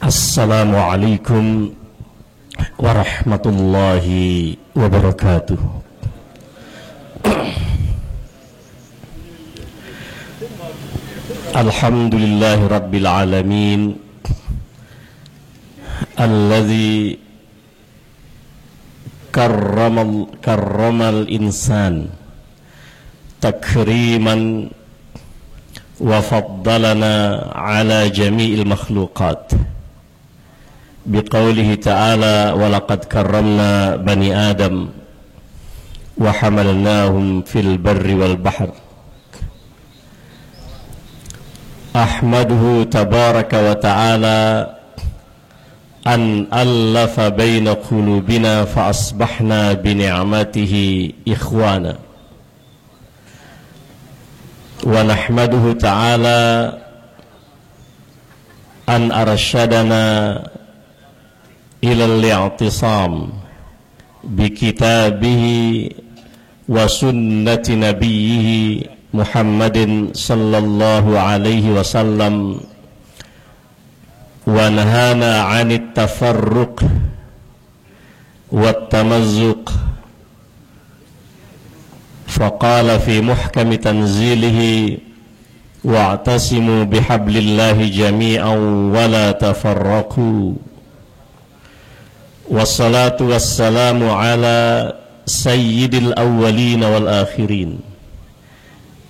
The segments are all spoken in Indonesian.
Assalamualaikum warahmatullahi wabarakatuh. Alhamdulillahi rabbil alamin, alladzi karramal insan takriman wa faddalana ala jami'il makhluqat biqaulihi ta'ala walaqad karramna bani adam wa hamalnahum fil barri wal bahr. Ahmaduhu tabaraka wa ta'ala an allafa baina qulubina fa asbahna bi ni'matihi ikhwana, wa nahmaduhu ta'ala an arsyadana ila al-i'tisam bi kitabihi wa sunnati nabiyhi Muhammadin sallallahu alaihi wasallam, wa nahana 'anit tafarruq wat tamazzuq, faqala fi muhkami tanzilihi wa'tasimu bihablillahi jami'an wa la tafarraqu. Wassalatu wassalamu ala sayyidil awwalin wal akhirin,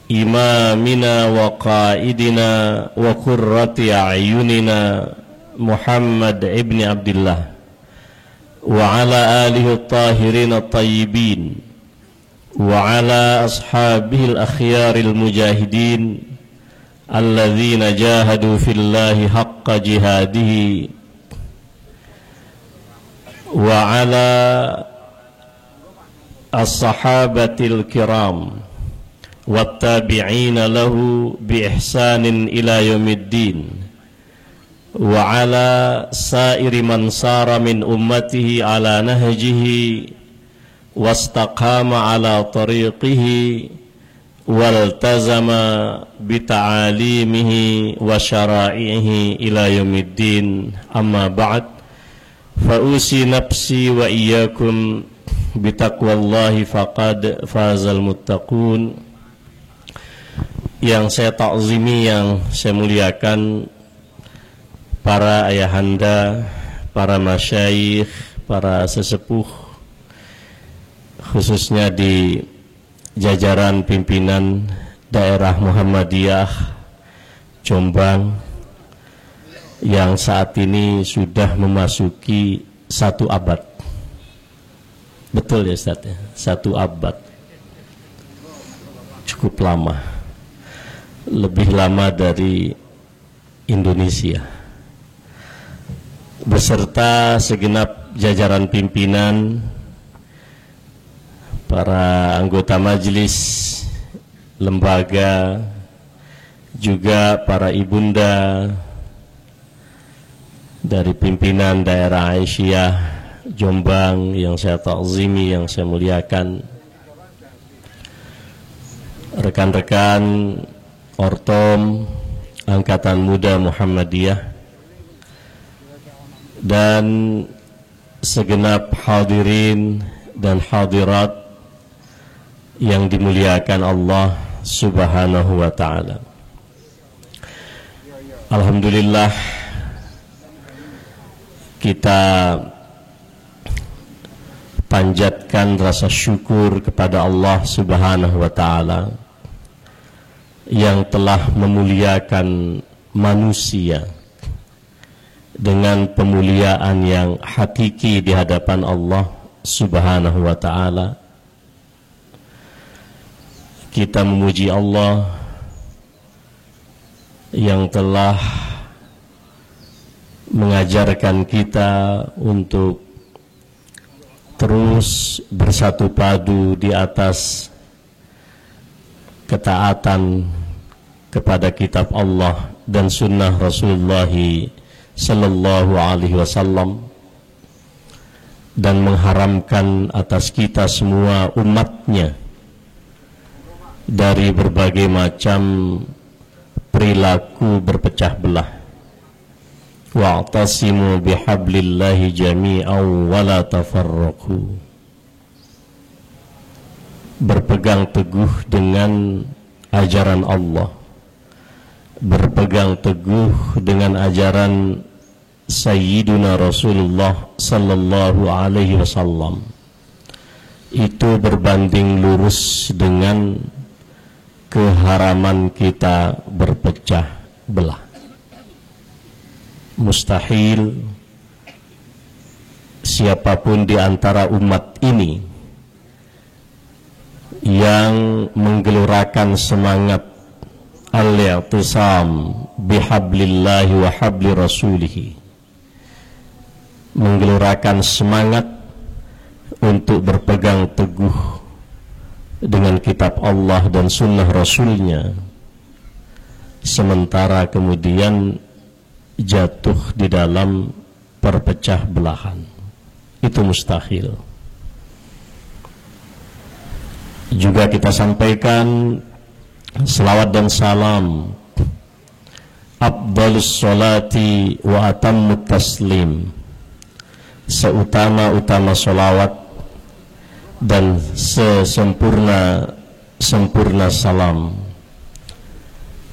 imamina wa qaidina wa qurrati a'yunina Muhammad ibn Abdullah wa ala alihi at-tahirin at-tayyibin wa ala ashabihi al-akhyaril mujahidin alladzina jahadu fillahi haqqa jihadihi wa ala as-sahabatil kiram wattabi'ina lahu bi ihsanin ila yaumiddin wa ala sairi man sara min ummatihi ala nahjihi wastaqama ala tariqihi waltazama bi ta'alimihi wa syara'ihi ila yaumiddin. Amma ba'd, fa usi nafsi wa iyyakum bi taqwallahi faqad fazal muttaqun. Yang saya ta'zimi, yang saya muliakan para ayahanda, para masyayikh, para sesepuh, khususnya di jajaran pimpinan daerah Muhammadiyah Jombang yang saat ini sudah memasuki 1 abad. Betul ya Ustaz ya? 1 abad. Cukup lama. Lebih lama dari Indonesia. Beserta segenap jajaran pimpinan, para anggota majelis, lembaga, juga para ibunda dari pimpinan daerah Aisyah Jombang yang saya ta'zimi, yang saya muliakan, rekan-rekan Ortom Angkatan Muda Muhammadiyah, dan segenap hadirin dan hadirat yang dimuliakan Allah Subhanahu wa ta'ala. Alhamdulillah, kita panjatkan rasa syukur kepada Allah Subhanahu wa ta'ala yang telah memuliakan manusia dengan pemuliaan yang hakiki di hadapan Allah Subhanahu wa ta'ala. Kita memuji Allah yang telah mengajarkan kita untuk terus bersatu padu di atas ketaatan kepada kitab Allah dan sunnah Rasulullah sallallahu alaihi wasallam, dan mengharamkan atas kita semua umatnya dari berbagai macam perilaku berpecah belah, wa'tasimu bihablillahi jami'an wa la tafarraqu. Berpegang teguh dengan ajaran Allah, berpegang teguh dengan ajaran Sayyiduna Rasulullah sallallahu alaihi wasallam, itu berbanding lurus dengan keharaman kita berpecah belah. Mustahil siapapun di antara umat ini yang menggelurakan semangat al-i'tisam bihablillahi wa habli rasulihi, menggelurakan semangat untuk berpegang teguh dengan kitab Allah dan sunnah Rasulnya, sementara kemudian jatuh di dalam perpecah belahan, itu mustahil. Juga kita sampaikan selawat dan salam, afdhalus sholati wa atammut taslim, seutama-utama sholawat dan sesempurna salam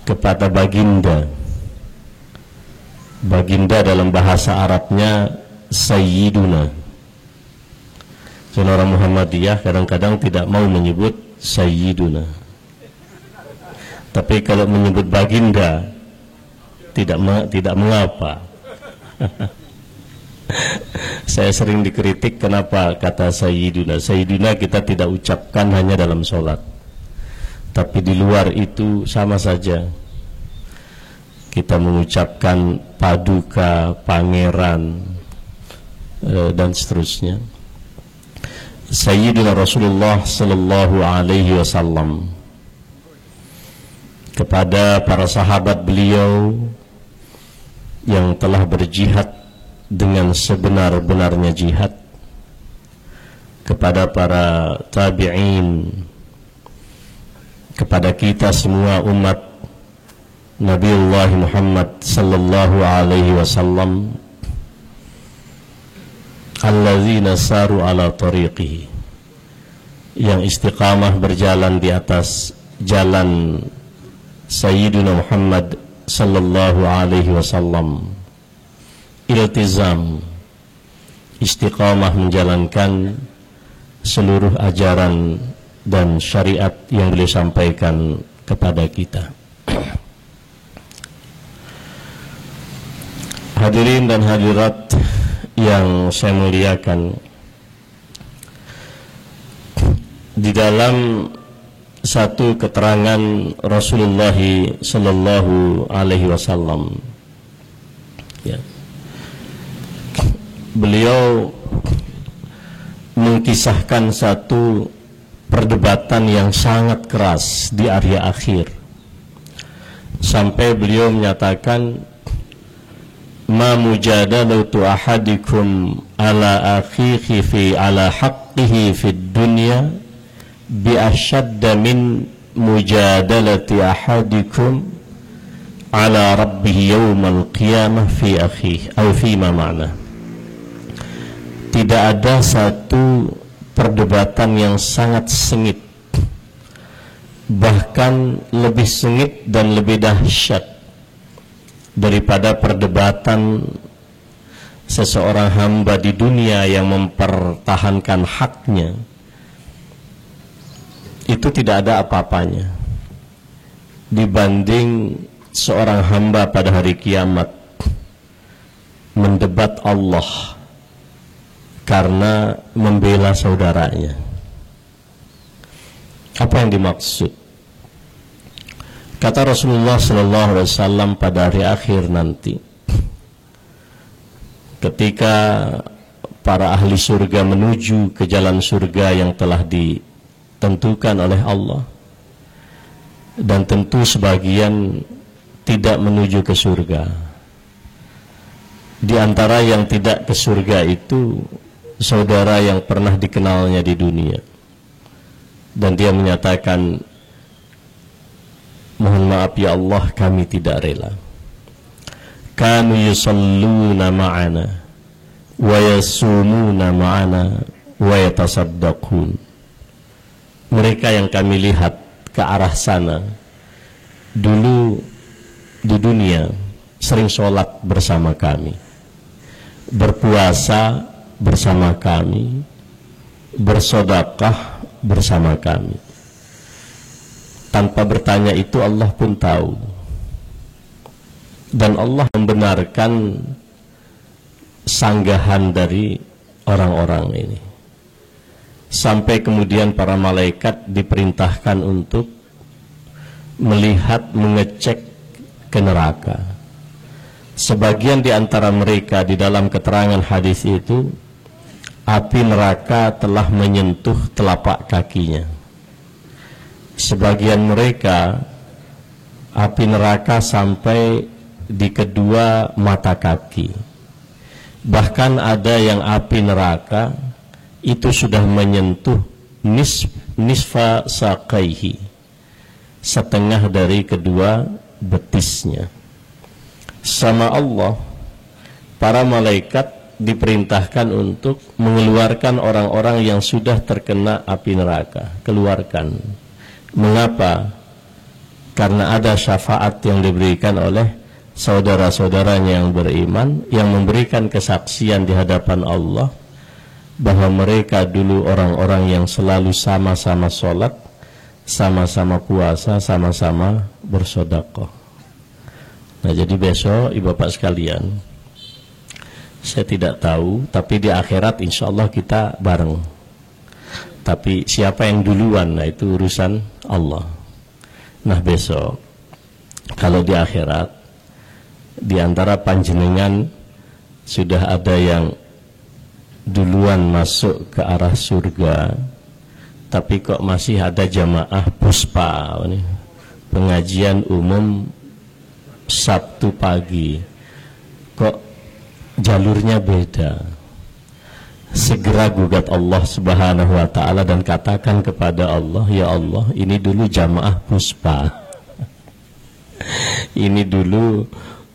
kepada baginda. Baginda dalam bahasa Arabnya Sayyiduna. Orang Muhammadiyah kadang-kadang tidak mau menyebut Sayyiduna, tapi kalau menyebut baginda tidak mengapa. Saya sering dikritik kenapa kata Sayyiduna. Sayyiduna kita tidak ucapkan hanya dalam sholat, tapi di luar itu sama saja. Kita mengucapkan paduka, pangeran, dan seterusnya. Sayyidina Rasulullah sallallahu alaihi wasallam kepada para sahabat beliau yang telah berjihad dengan sebenar-benarnya jihad, kepada para tabi'in, kepada kita semua umat Nabiullah Muhammad sallallahu alaihi wasallam, alladzina saru ala tariqihi, yang istiqamah berjalan di atas jalan Sayyidina Muhammad sallallahu alaihi wasallam, iltizam, istiqamah menjalankan seluruh ajaran dan syariat yang beliau sampaikan kepada kita. Hadirin dan hadirat yang saya muliakan, di dalam satu keterangan Rasulullah sallallahu alaihi wasallam, ya, beliau mengkisahkan satu perdebatan yang sangat keras di akhir, sampai beliau menyatakan, ma mujadalatu ahadikum ala akhihi fi ala haqqihi fid dunya bi ashadda min mujadalati ahadikum ala rabbih yawmal qiyamah fi akhihi atau fi ma ma'na. Tidak ada satu perdebatan yang sangat sengit, bahkan lebih sengit dan lebih dahsyat daripada perdebatan seseorang hamba di dunia yang mempertahankan haknya. Itu tidak ada apa-apanya dibanding seorang hamba pada hari kiamat mendebat Allah karena membela saudaranya. Apa yang dimaksud? Kata Rasulullah sallallahu alaihi wasallam, pada hari akhir nanti, ketika para ahli surga menuju ke jalan surga yang telah ditentukan oleh Allah, dan tentu sebagian tidak menuju ke surga. Di antara yang tidak ke surga itu saudara yang pernah dikenalnya di dunia, dan dia menyatakan, mohon maaf ya Allah, kami tidak rela. kanu yusalluna ma'ana wa yasumuna ma'ana wa yatasaddaqun. Mereka yang kami lihat ke arah sana dulu di dunia sering sholat bersama kami, berpuasa bersama kami, bersedekah bersama kami. Tanpa bertanya itu Allah pun tahu, dan Allah membenarkan sanggahan dari orang-orang ini, sampai kemudian para malaikat diperintahkan untuk melihat, mengecek ke neraka. Sebagian di antara mereka di dalam keterangan hadis itu, api neraka telah menyentuh telapak kakinya. Sebagian mereka, api neraka sampai di kedua mata kaki. Bahkan ada yang api neraka itu sudah menyentuh nisfa saqaihi, setengah dari kedua betisnya. Sama Allah, para malaikat diperintahkan untuk mengeluarkan orang-orang yang sudah terkena api neraka. Keluarkan. Mengapa? Karena ada syafaat yang diberikan oleh saudara-saudaranya yang beriman, yang memberikan kesaksian di hadapan Allah bahwa mereka dulu orang-orang yang selalu sama-sama sholat, sama-sama puasa, sama-sama bersedekah. Nah, jadi besok ibu bapak sekalian, saya tidak tahu, tapi di akhirat insya Allah kita bareng. Tapi siapa yang duluan, nah itu urusan Allah. Nah besok, kalau di akhirat, di antara panjenengan sudah ada yang duluan masuk ke arah surga, tapi kok masih ada jamaah puspa, pengajian umum Sabtu pagi, kok jalurnya beda. Segera gugat Allah Subhanahu wa ta'ala dan katakan kepada Allah, ya Allah, ini dulu jamaah puspa, ini dulu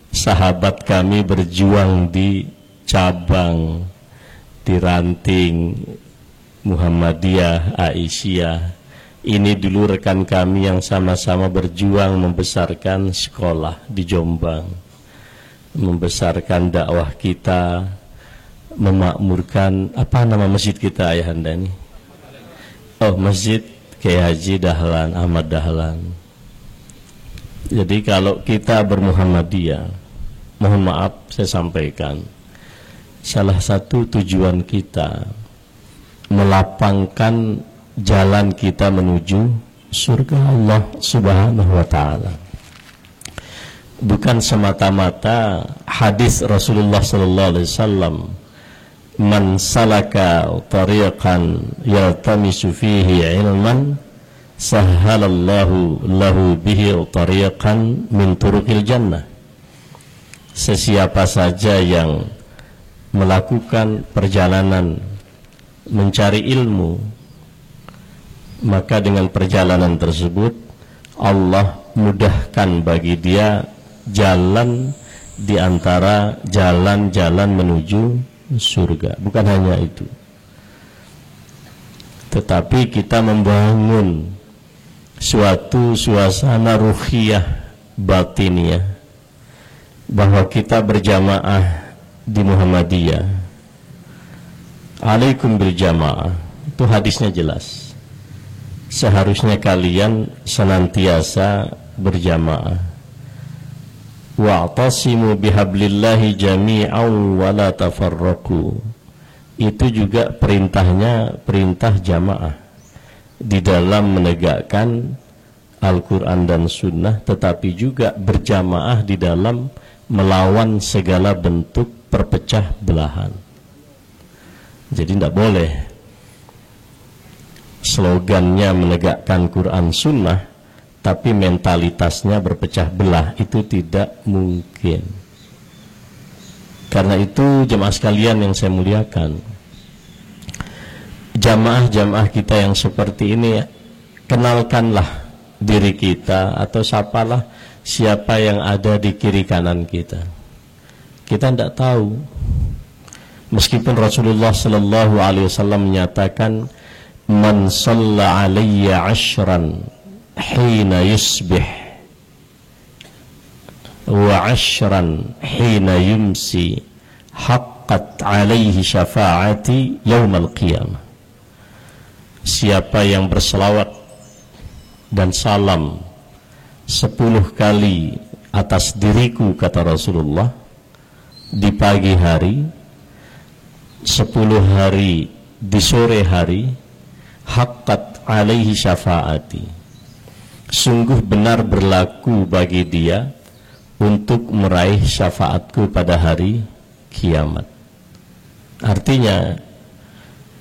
sahabat kami berjuang di cabang, di ranting Muhammadiyah, Aisyah. Ini dulu rekan kami yang sama-sama berjuang membesarkan sekolah di Jombang, membesarkan dakwah kita, memakmurkan apa nama masjid kita ayahanda ini? Oh, Masjid Kiai Haji Dahlan, Ahmad Dahlan. Jadi kalau kita bermuhammadiyah, mohon maaf saya sampaikan, salah satu tujuan kita melapangkan jalan kita menuju surga Allah Subhanahu wa ta'ala. Bukan semata-mata hadis Rasulullah sallallahu alaihi wasallam, man salaka tariqan yaltamisu fihi ilman sahhalallahu lahu bihi tariqan min turuqil jannah. Sesiapa saja yang melakukan perjalanan mencari ilmu, maka dengan perjalanan tersebut Allah mudahkan bagi dia jalan di antara jalan-jalan menuju surga. Bukan hanya itu, tetapi kita membangun suatu suasana ruhiyah batiniyah bahwa kita berjamaah di Muhammadiyah. Alaikum bil jamaah, itu hadisnya jelas. Seharusnya kalian senantiasa berjamaah. Wa'tasimu bihablillahi jami'an wa la tafarraqu. Itu juga perintahnya perintah jamaah di dalam menegakkan Al-Quran dan Sunnah, tetapi juga berjamaah di dalam melawan segala bentuk perpecah belahan. Jadi tidak boleh slogannya menegakkan Quran Sunnah tapi mentalitasnya berpecah belah, itu tidak mungkin. Karena itu jemaah sekalian yang saya muliakan, jamaah-jamaah kita yang seperti ini, kenalkanlah diri kita atau sapalah siapa yang ada di kiri kanan kita. Kita tidak tahu. Meskipun Rasulullah sallallahu alaihi wasallam menyatakan, "Man shalla alayya 'ashran hina yusbih wa 'ashran hina yumsi haqqat alaihi syafa'ati yaumal qiyamah." Siapa yang berselawat dan salam 10 kali atas diriku, kata Rasulullah, di pagi hari, 10 hari di sore hari, haqqat alaihi syafaati, sungguh benar berlaku bagi dia untuk meraih syafaatku pada hari kiamat. Artinya,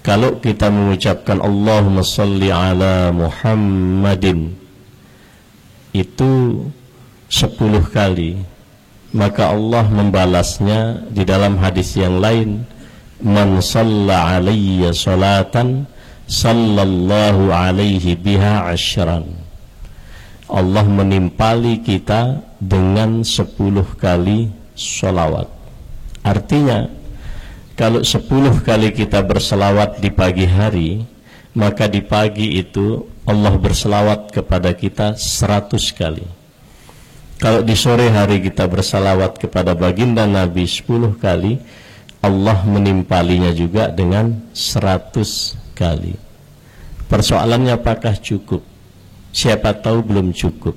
kalau kita mengucapkan Allahumma salli ala Muhammadin itu 10 kali, maka Allah membalasnya di dalam hadis yang lain, man shalla alayya salatan sallallahu alaihi biha 'ashran. Allah menimpali kita dengan 10 kali sholawat. Artinya, kalau 10 kali kita berselawat di pagi hari, maka di pagi itu Allah berselawat kepada kita 100 kali. Kalau di sore hari kita berselawat kepada baginda Nabi 10 kali, Allah menimpalinya juga dengan 100 kali. Persoalannya apakah cukup? Siapa tahu belum cukup.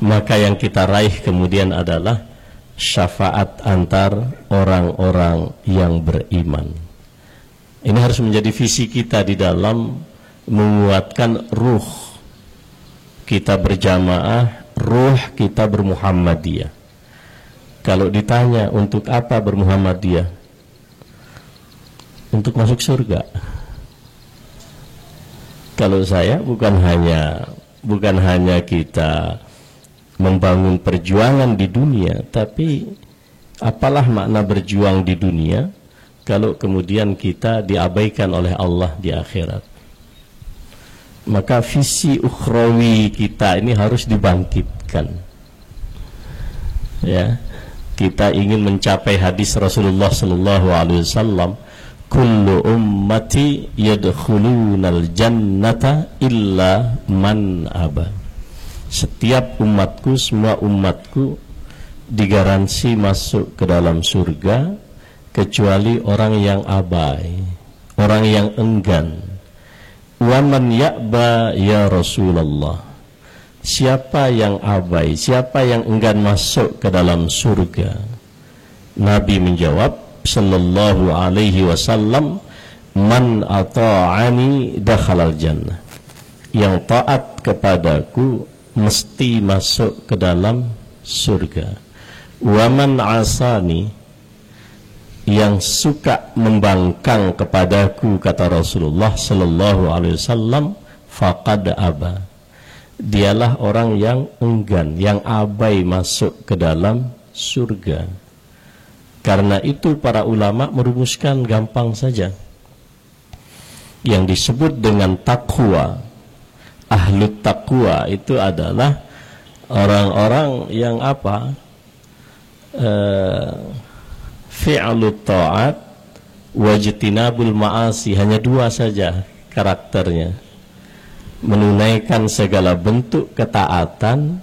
Maka yang kita raih kemudian adalah syafaat antar orang-orang yang beriman. Ini harus menjadi visi kita di dalam menguatkan ruh kita berjamaah, ruh kita bermuhammadiyah. Kalau ditanya untuk apa bermuhammadiyah? Untuk masuk surga. Kalau saya bukan hanya kita membangun perjuangan di dunia, tapi apalah makna berjuang di dunia kalau kemudian kita diabaikan oleh Allah di akhirat. Maka visi ukhrawi kita ini harus dibangkitkan. Ya, kita ingin mencapai hadis Rasulullah sallallahu alaihi wasallam, kullu ummati yadkhulunal jannata illa man aba. Setiap umatku, semua umatku digaransi masuk ke dalam surga kecuali orang yang abai, orang yang enggan. Wa man ya'ba ya Rasulullah. Siapa yang abai, siapa yang enggan masuk ke dalam surga? Nabi menjawab sallallahu alaihi wasallam, man ata'ani dakhalal jannah. Yang taat kepadaku mesti masuk ke dalam surga. Wa man asani, yang suka membangkang kepadaku, kata Rasulullah sallallahu alaihi wasallam, faqad aba. Dialah orang yang enggan, yang abai masuk ke dalam surga. Karena itu para ulama merumuskan gampang saja. Yang disebut dengan takwa, ahlut takwa itu adalah orang-orang yang apa? Fi'lut ta'at wajtinabul ma'asi. Hanya 2 saja karakternya: menunaikan segala bentuk ketaatan,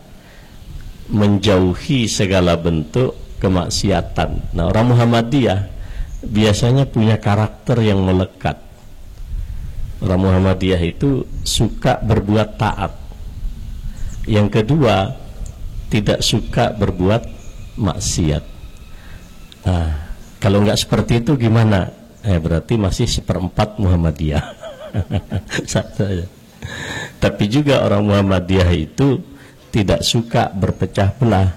menjauhi segala bentuk kemaksiatan. Nah, orang Muhammadiyah biasanya punya karakter yang melekat. Orang Muhammadiyah itu suka berbuat taat. Yang kedua, tidak suka berbuat maksiat. Nah, kalau nggak seperti itu gimana? Berarti masih 1/4 Muhammadiyah. Tapi juga orang Muhammadiyah itu tidak suka berpecah belah.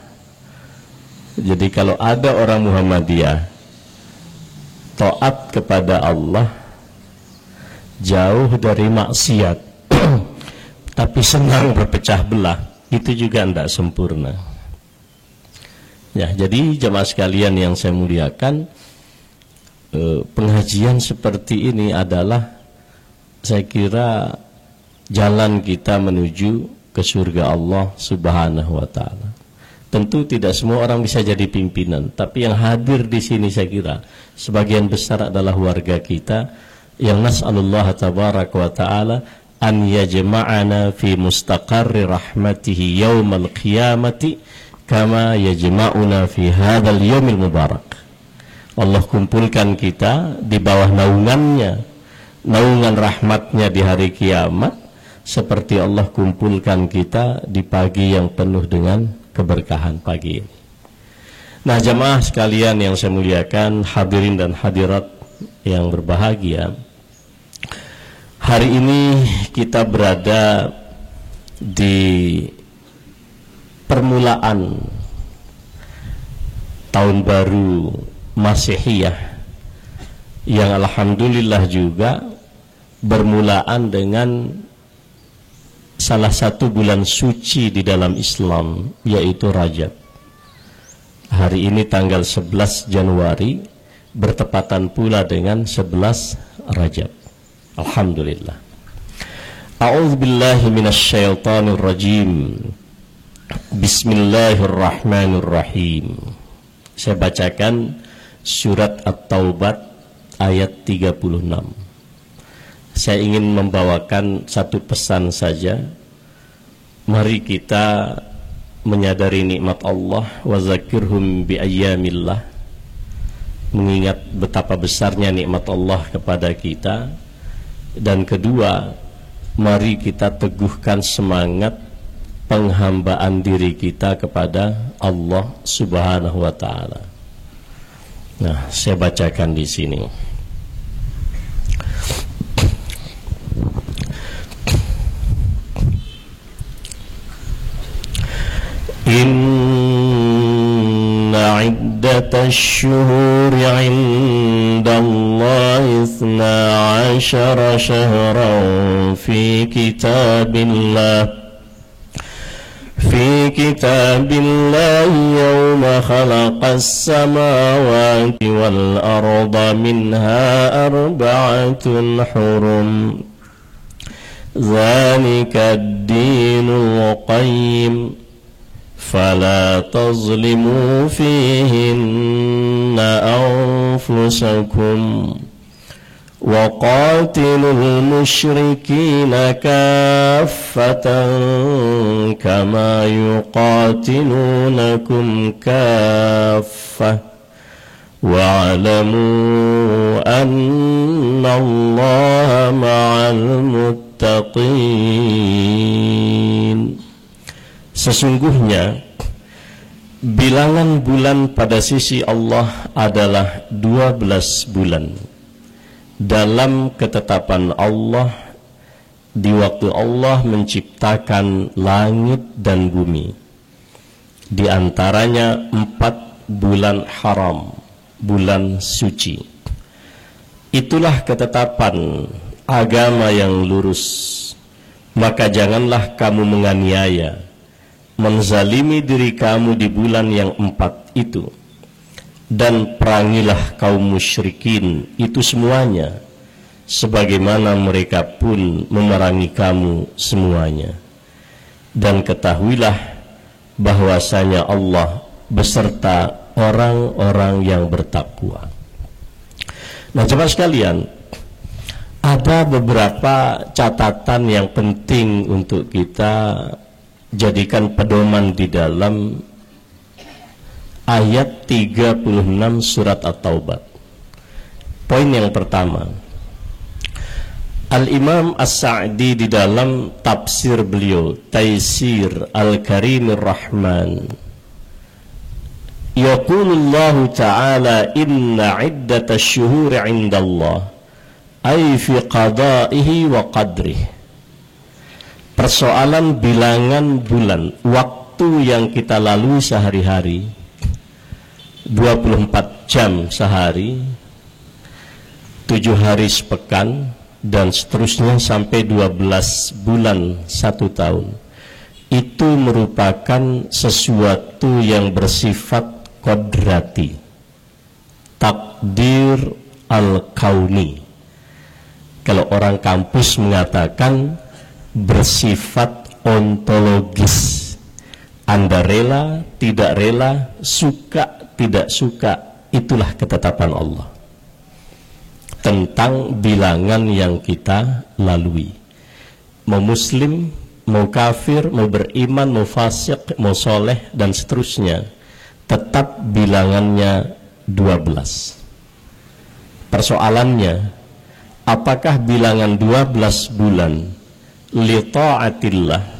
Jadi kalau ada orang Muhammadiyah taat kepada Allah, jauh dari maksiat, tapi senang berpecah belah, itu juga tidak sempurna. Ya, jadi jemaah sekalian yang saya muliakan, pengajian seperti ini adalah, saya kira, jalan kita menuju ke surga Allah Subhanahu wa ta'ala. Tentu tidak semua orang bisa jadi pimpinan, tapi yang hadir di sini saya kira sebagian besar adalah warga kita yang nas'alullah tabaraka wa ta'ala an yajma'ana fi mustaqarri rahmatihi yaumal qiyamati kama yajma'una fi hadzal yaumil mubarak. Allah kumpulkan kita di bawah naungannya, naungan rahmatnya di hari kiamat, seperti Allah kumpulkan kita di pagi yang penuh dengan keberkahan pagi ini. Nah, jamaah sekalian yang saya muliakan, hadirin dan hadirat yang berbahagia, hari ini kita berada di permulaan tahun baru Masihiyah yang alhamdulillah juga bermulaan dengan salah satu bulan suci di dalam Islam, yaitu Rajab. Hari ini tanggal 11 Januari bertepatan pula dengan 11 Rajab. Alhamdulillah. A'udzubillahi minasyaitonir rajim. Bismillahirrahmanirrahim. Saya bacakan surat At-Taubah ayat 36. Saya ingin membawakan satu pesan saja. Mari kita menyadari nikmat Allah, wa zakirhum bi ayyamillah, mengingat betapa besarnya nikmat Allah kepada kita. Dan kedua, mari kita teguhkan semangat penghambaan diri kita kepada Allah Subhanahu wa taala. Nah, saya bacakan di sini. Inna iddatash shuhuri 'indallahi 12 shahran fi kitabillahi yawma khalaqas samawati wal arda minha arba'atun hurum dhalika ad-dinul qayyim fala tazlimu fihinna anfusakum wa qatilul musyrikina kaffatan kama yuqatilunakum kaffah wa'lamu anna Allaha ma'al muttaqin. Sesungguhnya bilangan bulan pada sisi Allah adalah 12 bulan dalam ketetapan Allah di waktu Allah menciptakan langit dan bumi. Di antaranya 4 bulan haram, bulan suci. Itulah ketetapan agama yang lurus. Maka janganlah kamu menganiaya, menzalimi diri kamu di bulan yang 4 itu, dan perangilah kaum musyrikin itu semuanya, sebagaimana mereka pun memerangi kamu semuanya. Dan ketahuilah bahwasanya Allah beserta orang-orang yang bertakwa. Nah, jemaah sekalian, ada beberapa catatan yang penting untuk kita jadikan pedoman di dalam ayat 36 surat At-Taubah. Poin yang pertama, Al-Imam As-Sa'di di dalam tafsir beliau Taisir Al-Karimir Rahman, yaqulullahu ta'ala inna iddatash syuhuri 'indallah ay fi qada'ihi wa qadrihi. Persoalan bilangan bulan, waktu yang kita lalui sehari-hari, 24 jam sehari, 7 hari sepekan, dan seterusnya sampai 12 bulan 1 tahun. Itu merupakan sesuatu yang bersifat qadrati, takdir al-kauni. Kalau orang kampus mengatakan bersifat ontologis, Anda rela, tidak rela, suka, tidak suka, itulah ketetapan Allah tentang bilangan yang kita lalui. Mau muslim, mau kafir, mau beriman, mau fasik, mau soleh, dan seterusnya, tetap bilangannya 12. Persoalannya, apakah bilangan 12 bulan li ta'atillah,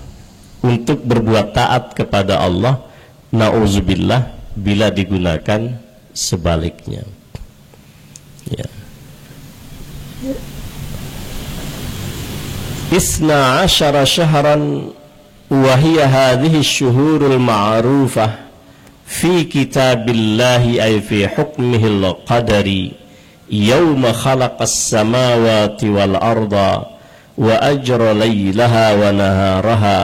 untuk berbuat taat kepada Allah, na'udzubillah, bila digunakan sebaliknya. Ya. Isna asyara syahran wahiyya hadhihi syuhurul ma'rufah fi kitabillahi ay fi hukmihil qadari yawma khalaqas samawati wal arda wa ajra laylaha wa naharaha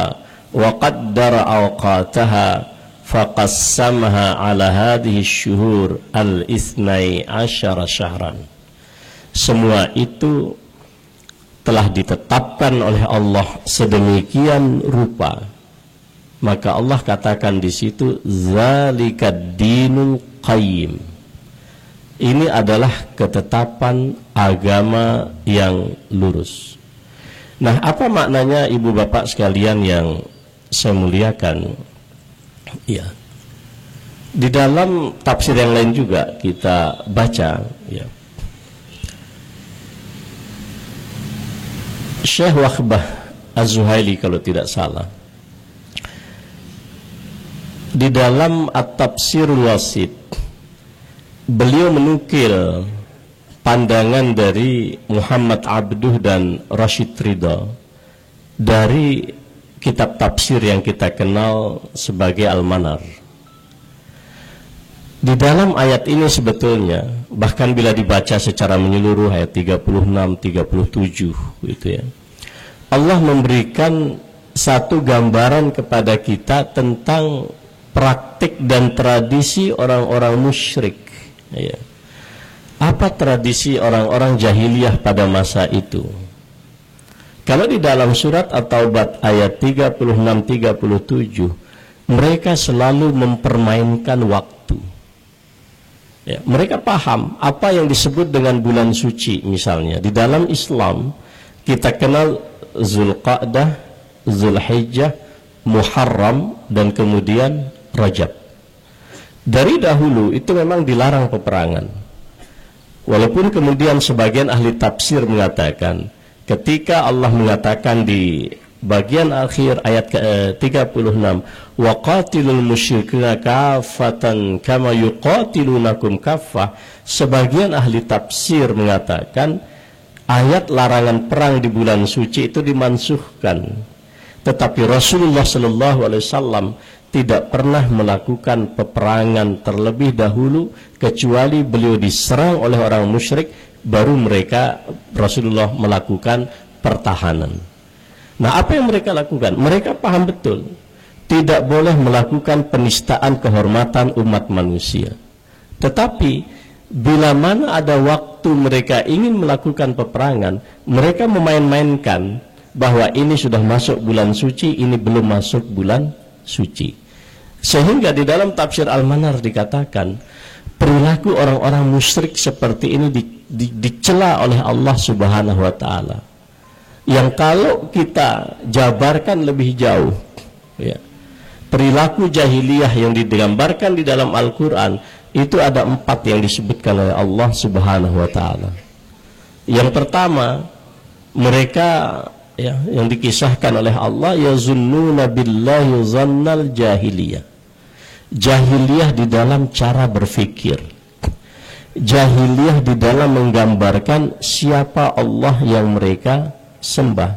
wa qaddara awqataha faqassamaha ala hadhihi syuhur al-ithnai asyara syahran. Semua itu telah ditetapkan oleh Allah sedemikian rupa, maka Allah katakan di situ zalikad dinul qayyim. Ini adalah ketetapan agama yang lurus. Nah, apa maknanya ibu bapak sekalian yang saya muliakan? Ya, di dalam tafsir yang lain juga kita baca, ya, Syekh Wahbah Az-Zuhaili kalau tidak salah, di dalam At-Tafsirul Wasit, beliau menukil pandangan dari Muhammad Abduh dan Rashid Ridha dari kitab tafsir yang kita kenal sebagai Al-Manar. Di dalam ayat ini sebetulnya, bahkan bila dibaca secara menyeluruh ayat 36, 37 gitu ya, Allah memberikan satu gambaran kepada kita tentang praktik dan tradisi orang-orang musyrik, ya. Apa tradisi orang-orang jahiliyah pada masa itu? Kalau di dalam surat At-Taubah ayat 36-37, mereka selalu mempermainkan waktu. Ya, mereka paham apa yang disebut dengan bulan suci. Misalnya di dalam Islam kita kenal Zulqa'dah, Zulhijjah, Muharram, dan kemudian Rajab. Dari dahulu itu memang dilarang peperangan. Walaupun kemudian sebagian ahli tafsir mengatakan, ketika Allah mengatakan di bagian akhir ayat ke-36, wa qatilul musyrikina kaffatan kama yuqatilunakum kaffah, sebagian ahli tafsir mengatakan ayat larangan perang di bulan suci itu dimansuhkan, tetapi Rasulullah sallallahu alaihi wasallam tidak pernah melakukan peperangan terlebih dahulu kecuali beliau diserang oleh orang musyrik, baru Rasulullah melakukan pertahanan. Nah, apa yang mereka lakukan? Mereka paham betul tidak boleh melakukan penistaan kehormatan umat manusia. Tetapi bila mana ada waktu mereka ingin melakukan peperangan, mereka memain-mainkan bahwa ini sudah masuk bulan suci, ini belum masuk bulan suci. Sehingga di dalam tafsir Al-Manar dikatakan perilaku orang-orang musyrik seperti ini dicela oleh Allah Subhanahu wa taala. Yang kalau kita jabarkan lebih jauh, ya, perilaku jahiliyah yang digambarkan di dalam Al-Quran itu ada 4 yang disebutkan oleh Allah Subhanahu wa taala. Yang pertama, mereka, ya, yang dikisahkan oleh Allah, yazunnuna billahi zannal jahiliyah. Jahiliyah di dalam cara berfikir, jahiliyah di dalam menggambarkan siapa Allah yang mereka sembah.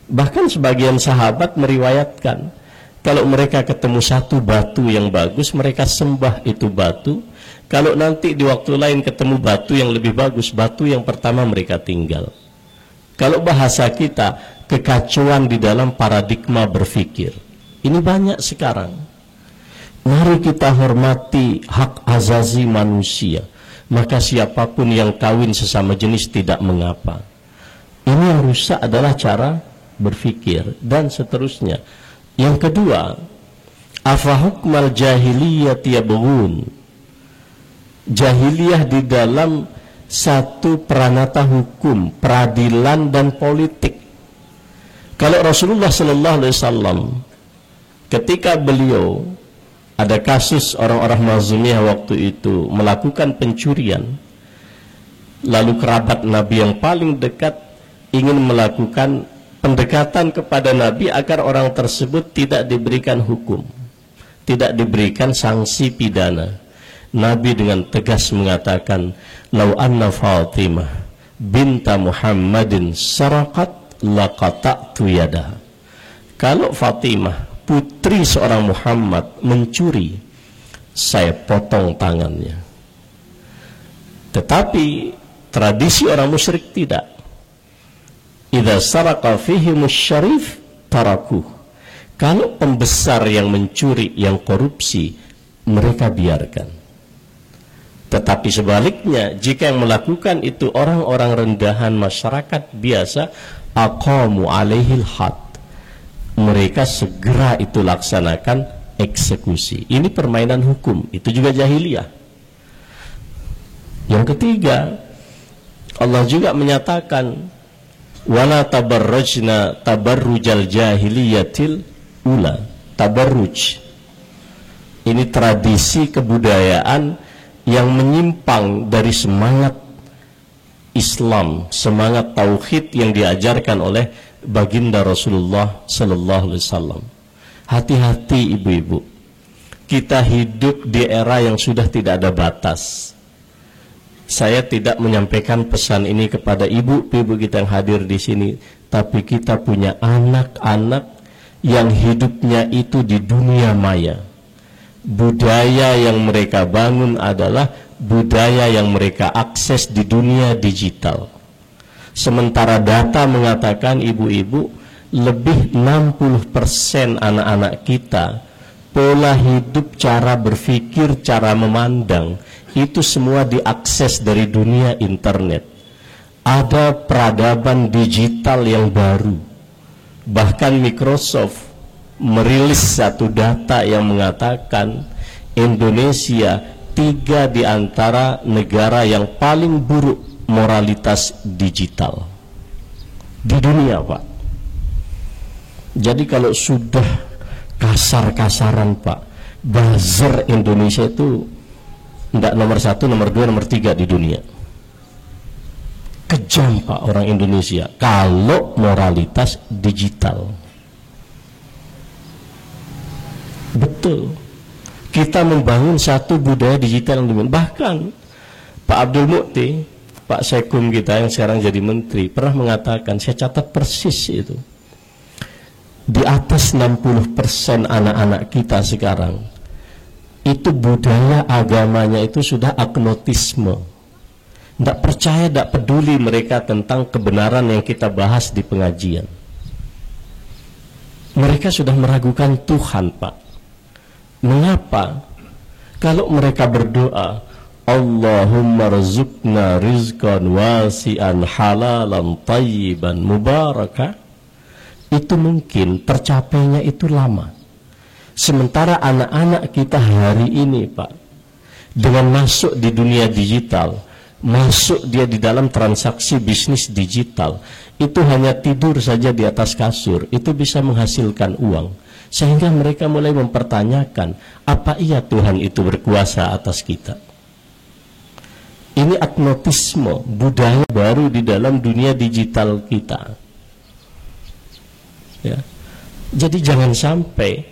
Bahkan sebagian sahabat meriwayatkan kalau mereka ketemu satu batu yang bagus, mereka sembah itu batu. Kalau nanti di waktu lain ketemu batu yang lebih bagus, batu yang pertama mereka tinggal. Kalau bahasa kita, kekacauan di dalam paradigma berfikir ini banyak sekarang. Mari kita hormati hak azazi manusia, maka siapapun yang kawin sesama jenis tidak mengapa. Ini yang rusak adalah cara berfikir, dan seterusnya. Yang kedua, Afa hukmal jahiliyati yabghun. Jahiliyah di dalam satu peranata hukum, peradilan dan politik. Kalau Rasulullah sallallahu alaihi wasallam ketika beliau ada kasus orang-orang Makhzumiyah waktu itu melakukan pencurian, lalu kerabat Nabi yang paling dekat ingin melakukan pendekatan kepada Nabi agar orang tersebut tidak diberikan hukum, tidak diberikan sanksi pidana. Nabi dengan tegas mengatakan, "Lau anna Fatimah binta Muhammadin saraqat laqata'tu yadaha." Kalau Fatimah putri seorang Muhammad mencuri, saya potong tangannya. Tetapi tradisi orang musyrik tidak. Idza saraqa fihimus syarif tarakuh. Kalau pembesar yang mencuri, yang korupsi, mereka biarkan. Tetapi sebaliknya, jika yang melakukan itu orang-orang rendahan masyarakat biasa, aqamu alaihil had. Mereka segera itu laksanakan eksekusi. Ini permainan hukum, itu juga jahiliyah. Yang ketiga, Allah juga menyatakan, wala tabarrujna tabarrujal jahiliyatil ula. Tabarruj, ini tradisi kebudayaan yang menyimpang dari semangat Islam, semangat tauhid yang diajarkan oleh baginda Rasulullah sallallahu alaihi wasallam. Hati-hati ibu-ibu, kita hidup di era yang sudah tidak ada batas. Saya tidak menyampaikan pesan ini kepada ibu-ibu kita yang hadir di sini, tapi kita punya anak-anak yang hidupnya itu di dunia maya. Budaya yang mereka bangun adalah budaya yang mereka akses di dunia digital. Sementara data mengatakan ibu-ibu, lebih 60% anak-anak kita, pola hidup, cara berpikir, cara memandang, itu semua diakses dari dunia internet. Ada peradaban digital yang baru. Bahkan Microsoft merilis satu data yang mengatakan Indonesia 3 di antara negara yang paling buruk moralitas digital di dunia, Pak. Jadi kalau sudah kasar-kasaran, Pak, buzzer Indonesia itu tidak nomor 1, nomor 2, nomor 3 di dunia. Kejam, Pak, orang Indonesia kalau moralitas digital. Betul, kita membangun satu budaya digital yang dimana. Bahkan Pak Abdul Mukti, Pak Sekum kita yang sekarang jadi menteri, pernah mengatakan, saya catat persis itu, di atas 60% anak-anak kita sekarang itu budaya agamanya itu sudah agnotisme. Tidak percaya, tidak peduli mereka tentang kebenaran yang kita bahas di pengajian. Mereka sudah meragukan Tuhan, Pak. Mengapa? Kalau mereka berdoa, Allahumma rizqna rizqan wasi'an halalan tayyiban mubarakah, itu mungkin tercapainya itu lama. Sementara anak-anak kita hari ini, Pak, dengan masuk di dunia digital, masuk dia di dalam transaksi bisnis digital, itu hanya tidur saja di atas kasur, itu bisa menghasilkan uang. Sehingga mereka mulai mempertanyakan, apa iya Tuhan itu berkuasa atas kita? Ini agnotisme, budaya baru di dalam dunia digital kita. Ya. Jadi jangan sampai,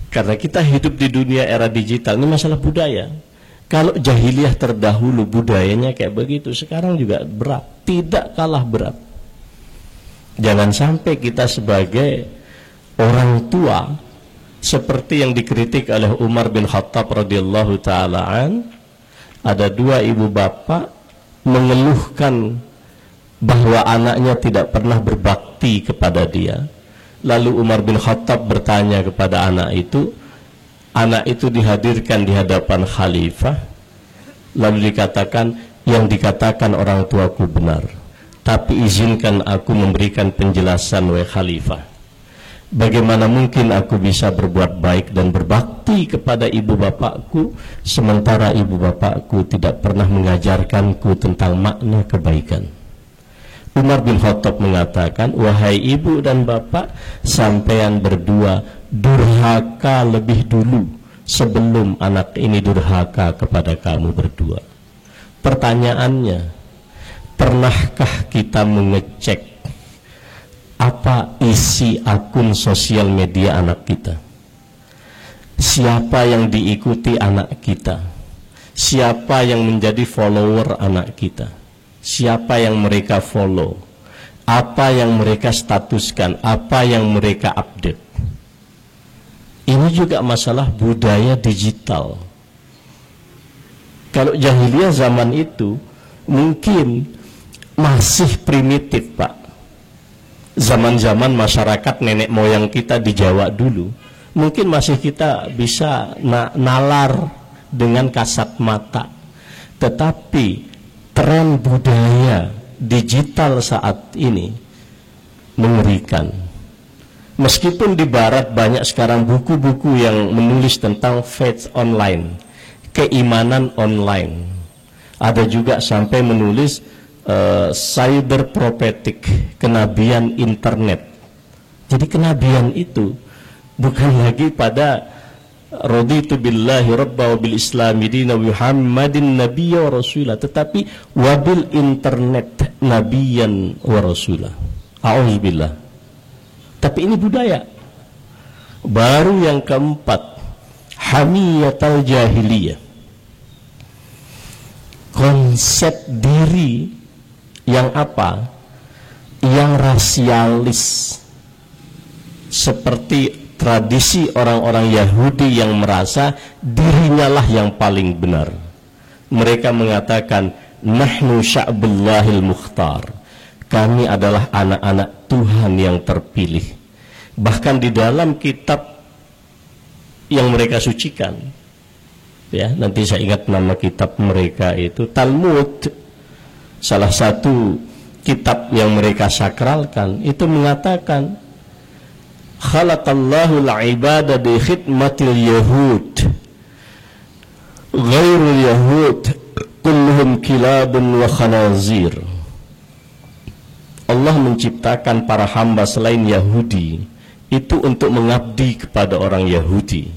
karena kita hidup di dunia era digital, ini masalah budaya. Kalau jahiliyah terdahulu budayanya kayak begitu, sekarang juga berat, tidak kalah berat. Jangan sampai kita sebagai orang tua seperti yang dikritik oleh Umar bin Khattab radhiyallahu ta'alaan. Ada 2 ibu bapak mengeluhkan bahwa anaknya tidak pernah berbakti kepada dia. Lalu Umar bin Khattab bertanya kepada anak itu dihadirkan di hadapan khalifah, lalu dikatakan, yang dikatakan orang tuaku benar, tapi izinkan aku memberikan penjelasan wahai khalifah. Bagaimana mungkin aku bisa berbuat baik dan berbakti kepada ibu bapakku, sementara ibu bapakku tidak pernah mengajarkanku tentang makna kebaikan. Umar bin Khattab mengatakan, wahai ibu dan bapak, sampean berdua durhaka lebih dulu sebelum anak ini durhaka kepada kamu berdua. Pertanyaannya, pernahkah kita mengecek apa isi akun sosial media anak kita? Siapa yang diikuti anak kita? Siapa yang menjadi follower anak kita? Siapa yang mereka follow? Apa yang mereka statuskan? Apa yang mereka update? Ini juga masalah budaya digital. Kalau jahiliyah zaman itu mungkin masih primitif, Pak. Zaman-zaman masyarakat nenek moyang kita di Jawa dulu, mungkin masih kita bisa nalar dengan kasat mata. Tetapi tren budaya digital saat ini mengerikan. Meskipun di barat banyak sekarang buku-buku yang menulis tentang faith online, keimanan online. Ada juga sampai menulis cyber prophetic, kenabian internet. Jadi kenabian itu bukan lagi pada raditu billahi rabba wa bil islami dina Muhammadin nabiyya wa rasulah, tetapi wabil internet nabiyan wa rasulah. A'udzubillah. Tapi ini budaya. Baru yang keempat, hamiyatul jahiliyah. Konsep diri yang apa? Yang rasialis, seperti tradisi orang-orang Yahudi yang merasa dirinya lah yang paling benar. Mereka mengatakan, nahnu sya'bullahil mukhtar, kami adalah anak-anak Tuhan yang terpilih. Bahkan di dalam kitab yang mereka sucikan, ya, nanti saya ingat nama kitab mereka itu Talmud. Salah satu kitab yang mereka sakralkan itu mengatakan, khalaqallahu al-ibada bi khidmatil yahud ghairul yahud kulluhum kilabun wa khanazir. Allah menciptakan para hamba selain Yahudi itu untuk mengabdi kepada orang Yahudi.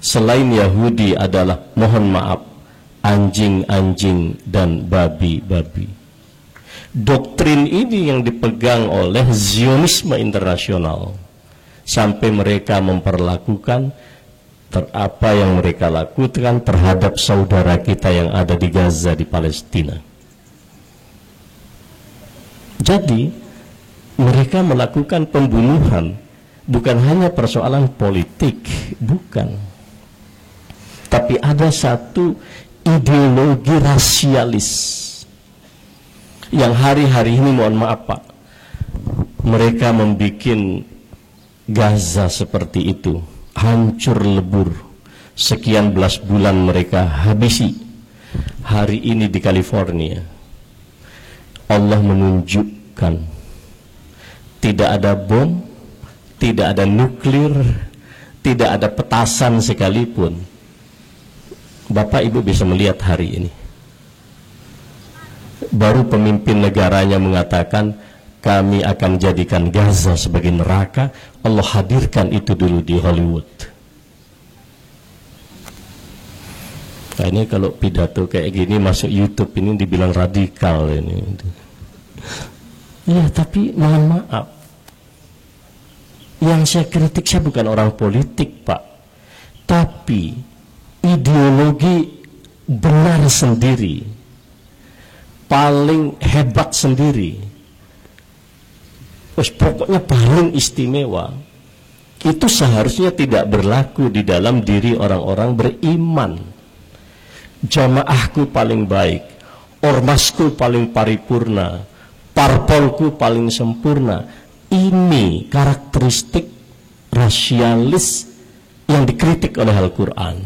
Selain Yahudi adalah, mohon maaf, anjing-anjing dan babi-babi. Doktrin ini yang dipegang oleh Zionisme internasional, sampai mereka memperlakukan apa yang mereka lakukan terhadap saudara kita yang ada di Gaza, di Palestina. Jadi mereka melakukan pembunuhan bukan hanya persoalan politik, bukan, tapi ada satu ideologi rasialis yang hari-hari ini, mohon maaf Pak, mereka membuat Gaza seperti itu, hancur lebur. Sekian belas bulan mereka habisi. Hari ini di California, Allah menunjukkan tidak ada bom, tidak ada nuklir, tidak ada petasan sekalipun. Bapak Ibu bisa melihat hari ini, baru pemimpin negaranya mengatakan, kami akan jadikan Gaza sebagai neraka. Allah hadirkan itu dulu di Hollywood. Nah, ini kalau pidato kayak gini masuk YouTube ini dibilang radikal ini. Ya, tapi mohon maaf, yang saya kritik saya bukan orang politik Pak, tapi ideologi benar sendiri, paling hebat sendiri, pokoknya paling istimewa, itu seharusnya tidak berlaku di dalam diri orang-orang beriman. Jamaahku paling baik, ormasku paling paripurna, parpolku paling sempurna. Ini karakteristik rasialis yang dikritik oleh Al-Quran.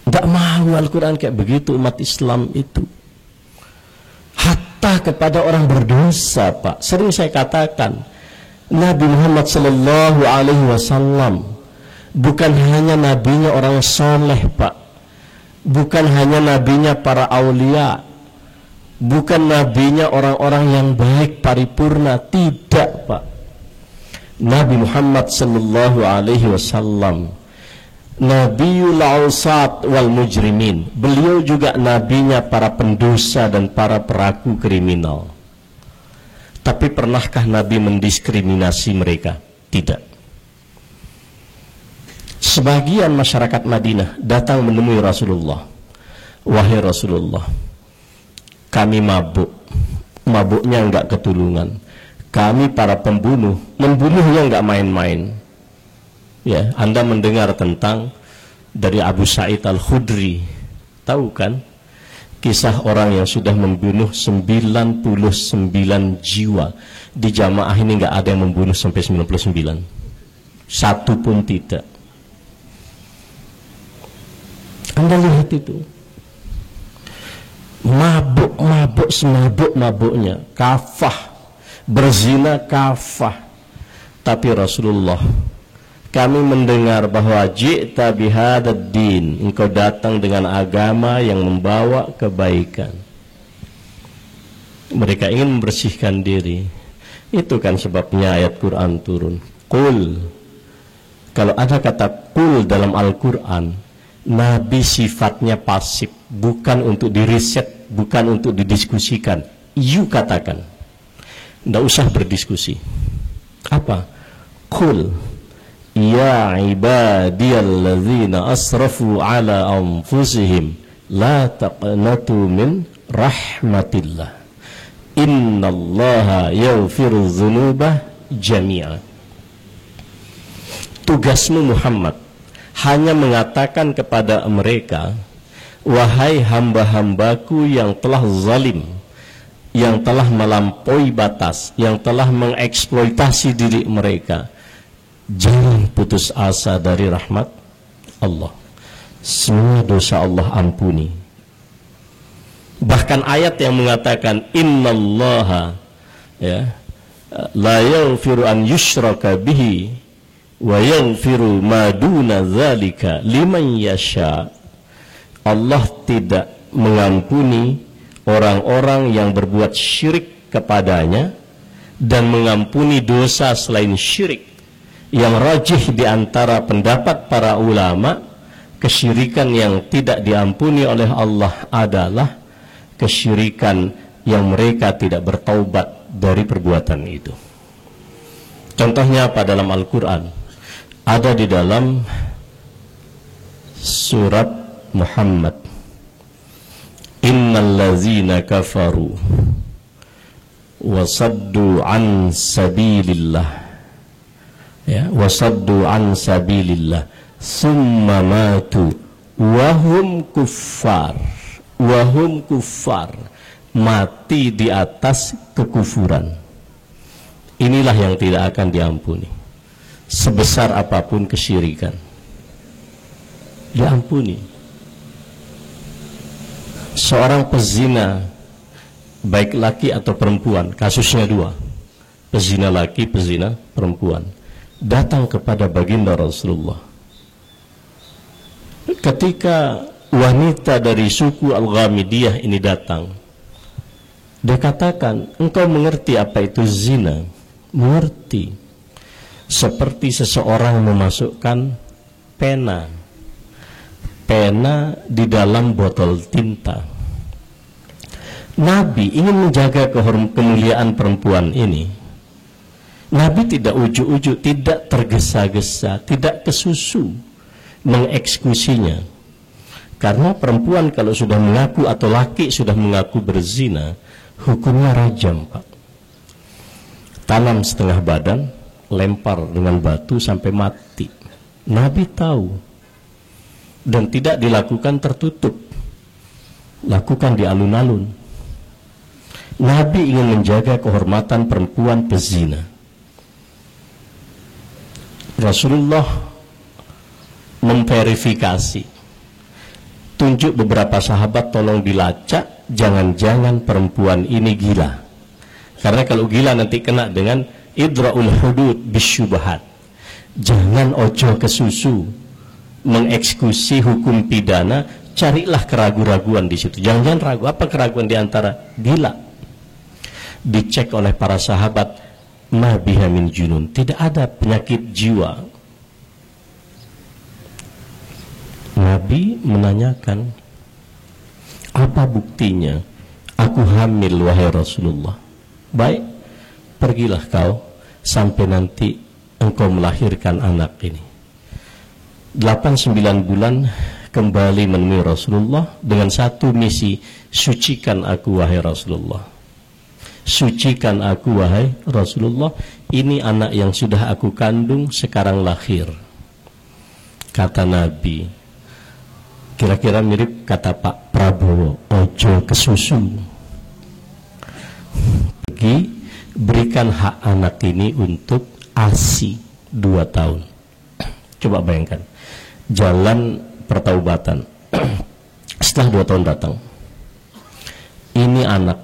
Tidak mau Al-Quran kayak begitu umat Islam itu. Hatta kepada orang berdosa Pak, sering saya katakan, Nabi Muhammad sallallahu alaihi wasallam bukan hanya nabinya orang soleh, Pak. Bukan hanya nabinya para aulia, bukan nabinya orang-orang yang baik paripurna, tidak, Pak. Nabi Muhammad sallallahu alaihi wasallam Nabiul Ausat wal Mujrimin. Beliau juga nabinya para pendosa dan para pelaku kriminal. Tapi pernahkah Nabi mendiskriminasi mereka? Tidak. Sebagian masyarakat Madinah datang menemui Rasulullah. Wahai Rasulullah, kami mabuk. Mabuknya enggak ketulungan. Kami para pembunuh, membunuhnya enggak main-main. Ya, Anda mendengar tentang dari Abu Sa'id Al-Khudri, tahu kan kisah orang yang sudah membunuh 99 jiwa. Di jamaah ini nggak ada yang membunuh sampai 99, satu pun tidak. Anda lihat itu, mabuk semabuk-mabuknya, kafah, berzina kafah. Tapi Rasulullah, kami mendengar bahwa ji'ta bihadad din, engkau datang dengan agama yang membawa kebaikan. Mereka ingin membersihkan diri. Itu kan sebabnya ayat Quran turun. Qul. Kalau ada kata qul dalam Al-Quran, Nabi sifatnya pasif, bukan untuk diriset, bukan untuk didiskusikan. You katakan, tidak usah berdiskusi. Apa? Qul ya ibadiyalladzina asrafu ala anfusihim la taqnatu min rahmatillah innallaha yaghfiru dzunuba jami'a. Tugasmu Muhammad hanya mengatakan kepada mereka, wahai hamba-hambaku yang telah zalim, yang telah melampaui batas, yang telah mengeksploitasi diri mereka, jangan putus asa dari rahmat Allah. Semua dosa Allah ampuni. Bahkan ayat yang mengatakan innallaha la yaghfiru an yushraka bihi wa yaghfiru ma duna dzalika liman yasha. Allah tidak mengampuni orang-orang yang berbuat syirik kepadanya dan mengampuni dosa selain syirik. Yang rajih di antara pendapat para ulama, kesyirikan yang tidak diampuni oleh Allah adalah kesyirikan yang mereka tidak bertaubat dari perbuatan itu. Contohnya apa dalam Al-Quran? Ada di dalam surat Muhammad. Innal ladzina kafaru wa saddu an sabilillah wasaddu an sabilillah summa matu wahum kuffar, mati di atas kekufuran. Inilah yang tidak akan diampuni. Sebesar apapun kesyirikan, diampuni. Seorang pezina, baik laki atau perempuan, kasusnya dua, pezina laki, pezina perempuan, datang kepada baginda Rasulullah. Ketika wanita dari suku Al-Ghamidiyah ini datang, dia katakan, engkau mengerti apa itu zina? Mengerti. Seperti seseorang memasukkan pena di dalam botol tinta. Nabi ingin menjaga kemuliaan perempuan ini. Nabi tidak ujuk-ujuk, tidak tergesa-gesa, tidak kesusu mengeksekusinya. Karena perempuan kalau sudah mengaku atau laki sudah mengaku berzina, hukumnya rajam, Pak. Tanam setengah badan, lempar dengan batu sampai mati. Nabi tahu. Dan tidak dilakukan tertutup, lakukan di alun-alun. Nabi ingin menjaga kehormatan perempuan pezina. Rasulullah memverifikasi, tunjuk beberapa sahabat, tolong dilacak, jangan-jangan perempuan ini gila. Karena kalau gila nanti kena dengan idra'ul hudud bisyubahat. Jangan ojo kesusu mengeksekusi hukum pidana, carilah keraguan-raguan di situ. Jangan ragu. Apa keraguan di antara? Gila. Dicek oleh para sahabat, ma biha min junun, tidak ada penyakit jiwa. Nabi menanyakan, apa buktinya? Aku hamil wahai Rasulullah. Baik, pergilah kau sampai nanti engkau melahirkan anak ini. 8-9 bulan kembali menemui Rasulullah dengan satu misi, sucikan aku wahai Rasulullah. Sucikan aku wahai Rasulullah, ini anak yang sudah aku kandung sekarang lahir. Kata Nabi, kira-kira mirip kata Pak Prabowo, ojo kesusu. Pergi, berikan hak anak ini untuk ASI 2 tahun. Coba bayangkan, jalan pertaubatan. Setelah 2 tahun datang, ini anak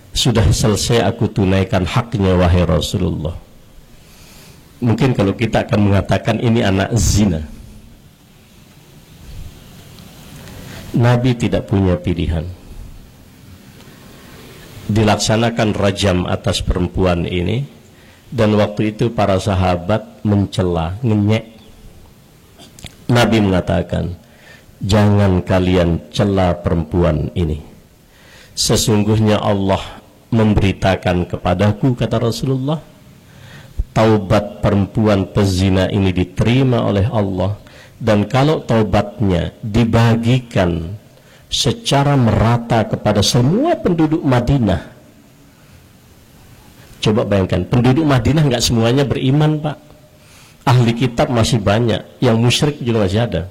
sudah selesai aku tunaikan haknya wahai Rasulullah. Mungkin kalau kita akan mengatakan ini anak zina. Nabi tidak punya pilihan. Dilaksanakan rajam atas perempuan ini, dan waktu itu para sahabat mencela, ngenyek. Nabi mengatakan, jangan kalian cela perempuan ini. Sesungguhnya Allah memberitakan kepadaku, kata Rasulullah, taubat perempuan pezina ini diterima oleh Allah, dan kalau taubatnya dibagikan secara merata kepada semua penduduk Madinah. Coba bayangkan, penduduk Madinah nggak semuanya beriman, Pak. Ahli kitab masih banyak, yang musyrik juga masih ada.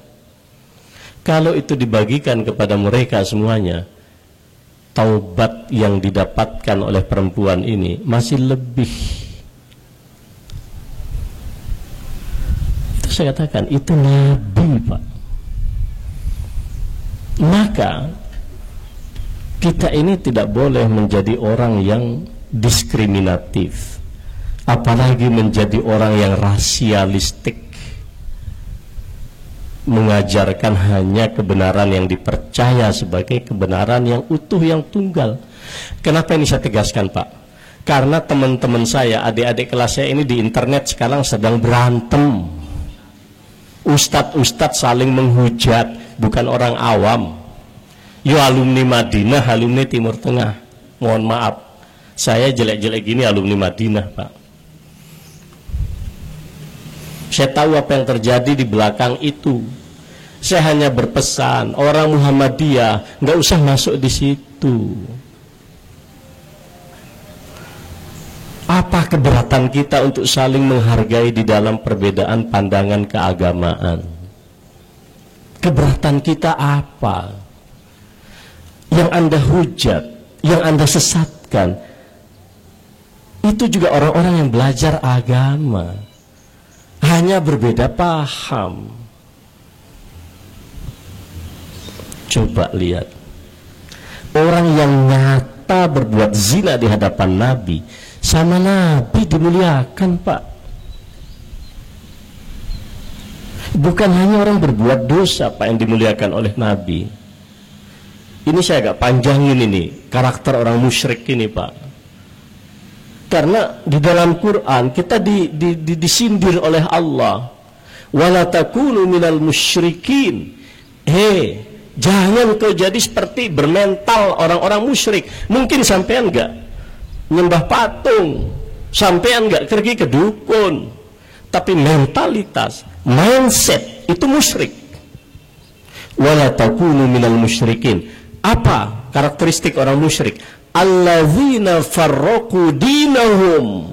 Kalau itu dibagikan kepada mereka semuanya, taubat yang didapatkan oleh perempuan ini masih lebih. Itu saya katakan, itu Nabi, Pak. Maka kita ini tidak boleh menjadi orang yang diskriminatif, apalagi menjadi orang yang rasialistik, mengajarkan hanya kebenaran yang dipercaya sebagai kebenaran yang utuh, yang tunggal. Kenapa ini saya tegaskan, Pak? Karena teman-teman saya, adik-adik kelas saya ini di internet sekarang sedang berantem. Ustadz-ustadz saling menghujat, bukan orang awam. Yo alumni Madinah, alumni Timur Tengah. Mohon maaf, saya jelek-jelek gini alumni Madinah, Pak. Saya tahu apa yang terjadi di belakang itu. Saya hanya berpesan, orang Muhammadiyah nggak usah masuk di situ. Apa keberatan kita untuk saling menghargai di dalam perbedaan pandangan keagamaan? Keberatan kita apa? Yang Anda hujat, yang Anda sesatkan, itu juga orang-orang yang belajar agama, hanya berbeda paham. Coba lihat, orang yang nyata berbuat zina di hadapan Nabi, sama Nabi dimuliakan, Pak. Bukan hanya orang berbuat dosa, Pak, yang dimuliakan oleh Nabi. Ini saya agak panjangin ini karakter orang musyrik ini, Pak. Karena di dalam Quran kita disindir oleh Allah, wala takunu minal musyrikin. Jangan kau jadi seperti bermental orang-orang musyrik. Mungkin sampean enggak nyembah patung, sampean enggak pergi ke dukun, tapi mentalitas, mindset itu musyrik. Wala takunu minal musyrikin. Apa karakteristik orang musyrik? Alladzina farraqu dinahum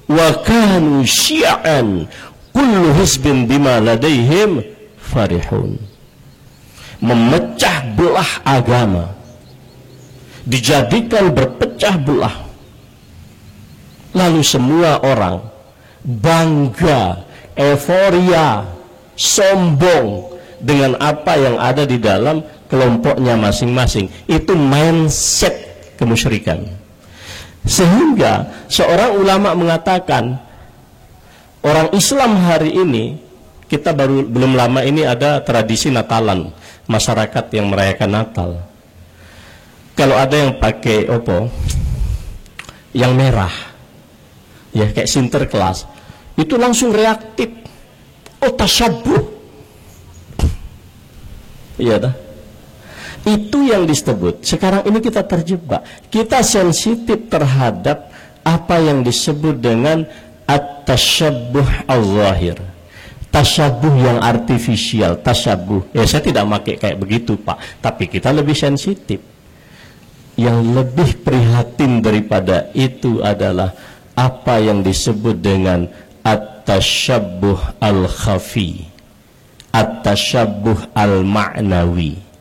wa kanu syi'an kullu hizbin bima ladaihim farihun. Memecah belah agama, dijadikan berpecah belah, lalu semua orang bangga, euforia, sombong dengan apa yang ada di dalam kelompoknya masing-masing. Itu mindset kemusyrikan. Sehingga seorang ulama mengatakan, orang Islam hari ini, kita belum lama ini ada tradisi Natalan, masyarakat yang merayakan Natal. Kalau ada yang pakai yang merah, ya kayak Sinterklas, itu langsung reaktif. Oh, tasyabuh. Iya dah. Itu yang disebut. Sekarang ini kita terjebak. Kita sensitif terhadap apa yang disebut dengan at-tasyabuh al-zahir. Tasyabuh yang artifisial, tasyabuh. Ya, saya tidak pakai kayak begitu, Pak. Tapi kita lebih sensitif. Yang lebih prihatin daripada itu adalah apa yang disebut dengan at-tasyabuh al-khafi, at-tasyabuh al-ma'nawi.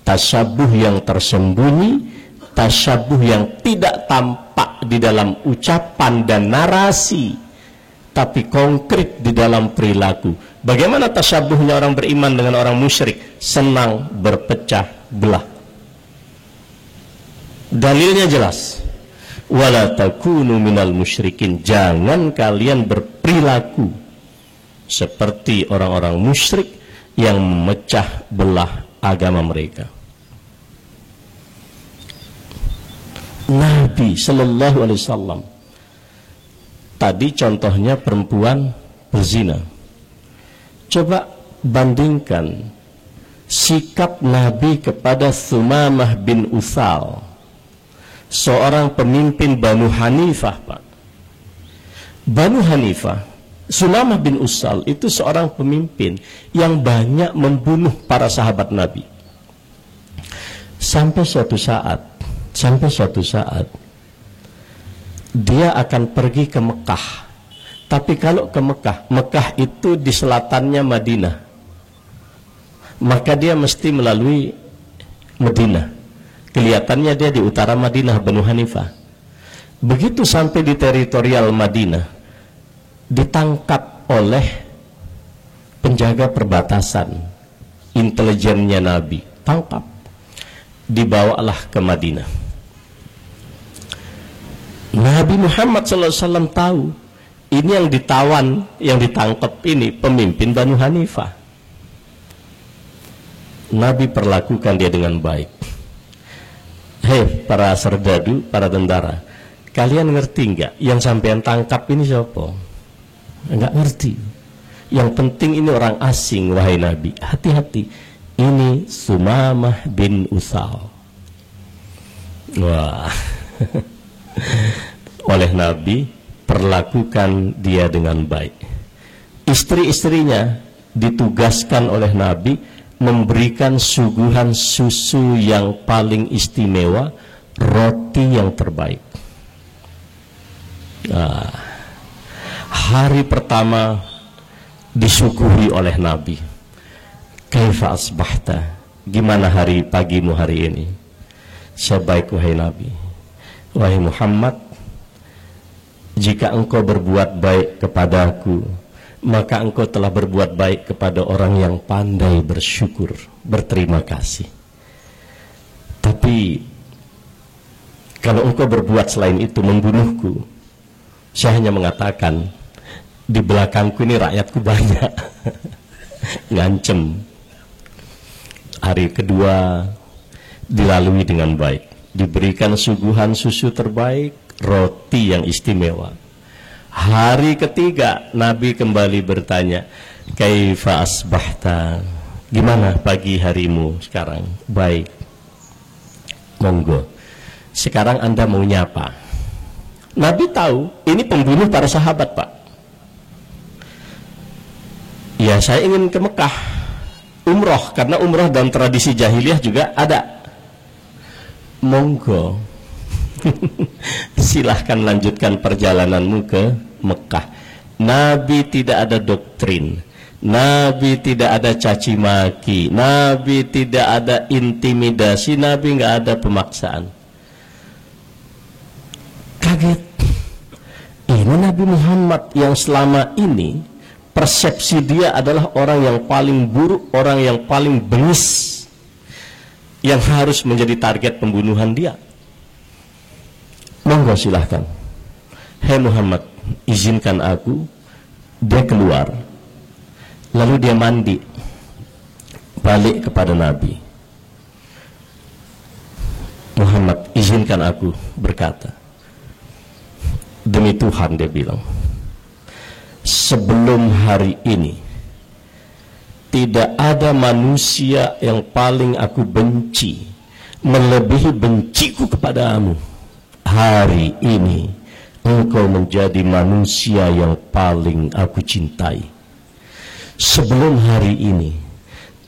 Tasyabuh yang tersembunyi, tasyabuh yang tidak tampak di dalam ucapan dan narasi, tapi konkret di dalam perilaku. Bagaimana tasyabuhnya orang beriman dengan orang musyrik? Senang berpecah belah. Dalilnya jelas. Wala takunu minal musyrikin. Jangan kalian berperilaku seperti orang-orang musyrik yang memecah belah agama mereka. Nabi Sallallahu Alaihi Wasallam, tadi contohnya perempuan berzina. Coba bandingkan sikap Nabi kepada Thumamah bin Uthal, seorang pemimpin Banu Hanifah, Pak. Banu Hanifah, Thumamah bin Uthal itu seorang pemimpin yang banyak membunuh para sahabat Nabi. Sampai suatu saat dia akan pergi ke Mekah. Tapi kalau ke Mekah itu di selatannya Madinah, maka dia mesti melalui Madinah. Kelihatannya dia di utara Madinah, Banu Hanifah. Begitu sampai di teritorial Madinah, ditangkap oleh penjaga perbatasan, intelijennya Nabi, tangkap, dibawalah ke Madinah. Nabi Muhammad SAW tahu ini yang ditawan, yang ditangkap ini pemimpin Banu Hanifah. Nabi perlakukan dia dengan baik. Hei para serdadu, para tentara, kalian ngerti nggak yang sampean tangkap ini siapa? Nggak ngerti. Yang penting ini orang asing, wahai Nabi. Hati-hati, ini Thumamah bin Uthal. Wah. Oleh Nabi, perlakukan dia dengan baik. Istri-istrinya ditugaskan oleh Nabi memberikan suguhan susu yang paling istimewa, roti yang terbaik. Nah, hari pertama disuguhi oleh Nabi. Kaifa asbahta? Gimana hari pagimu hari ini? Sebaik, wahai Nabi. Wahai Muhammad, jika engkau berbuat baik kepadaku, maka engkau telah berbuat baik kepada orang yang pandai bersyukur, berterima kasih. Tapi kalau engkau berbuat selain itu, membunuhku, saya hanya mengatakan di belakangku ini rakyatku banyak. Ngancem. Hari kedua dilalui dengan baik, diberikan suguhan susu terbaik, roti yang istimewa. Hari ketiga Nabi kembali bertanya, kaifa asbahta? Gimana pagi harimu sekarang? Baik. Monggo. Sekarang Anda mau nyapa. Nabi tahu ini pembunuh para sahabat, Pak. Ya, saya ingin ke Mekah umroh, karena umroh dalam tradisi jahiliyah juga ada. Monggo. Silahkan lanjutkan perjalananmu ke Mekah. Nabi tidak ada doktrin, Nabi tidak ada caci maki, Nabi tidak ada intimidasi, Nabi nggak ada pemaksaan. Kaget. Ini Nabi Muhammad yang selama ini persepsi dia adalah orang yang paling buruk, orang yang paling bengis, yang harus menjadi target pembunuhan dia. Monggo silahkan. Hei Muhammad, izinkan aku. Dia keluar, lalu dia mandi, balik kepada Nabi. Muhammad, izinkan aku berkata. Demi Tuhan, dia bilang, sebelum hari ini tidak ada manusia yang paling aku benci melebihi benciku kepadamu. Hari ini engkau menjadi manusia yang paling aku cintai. Sebelum hari ini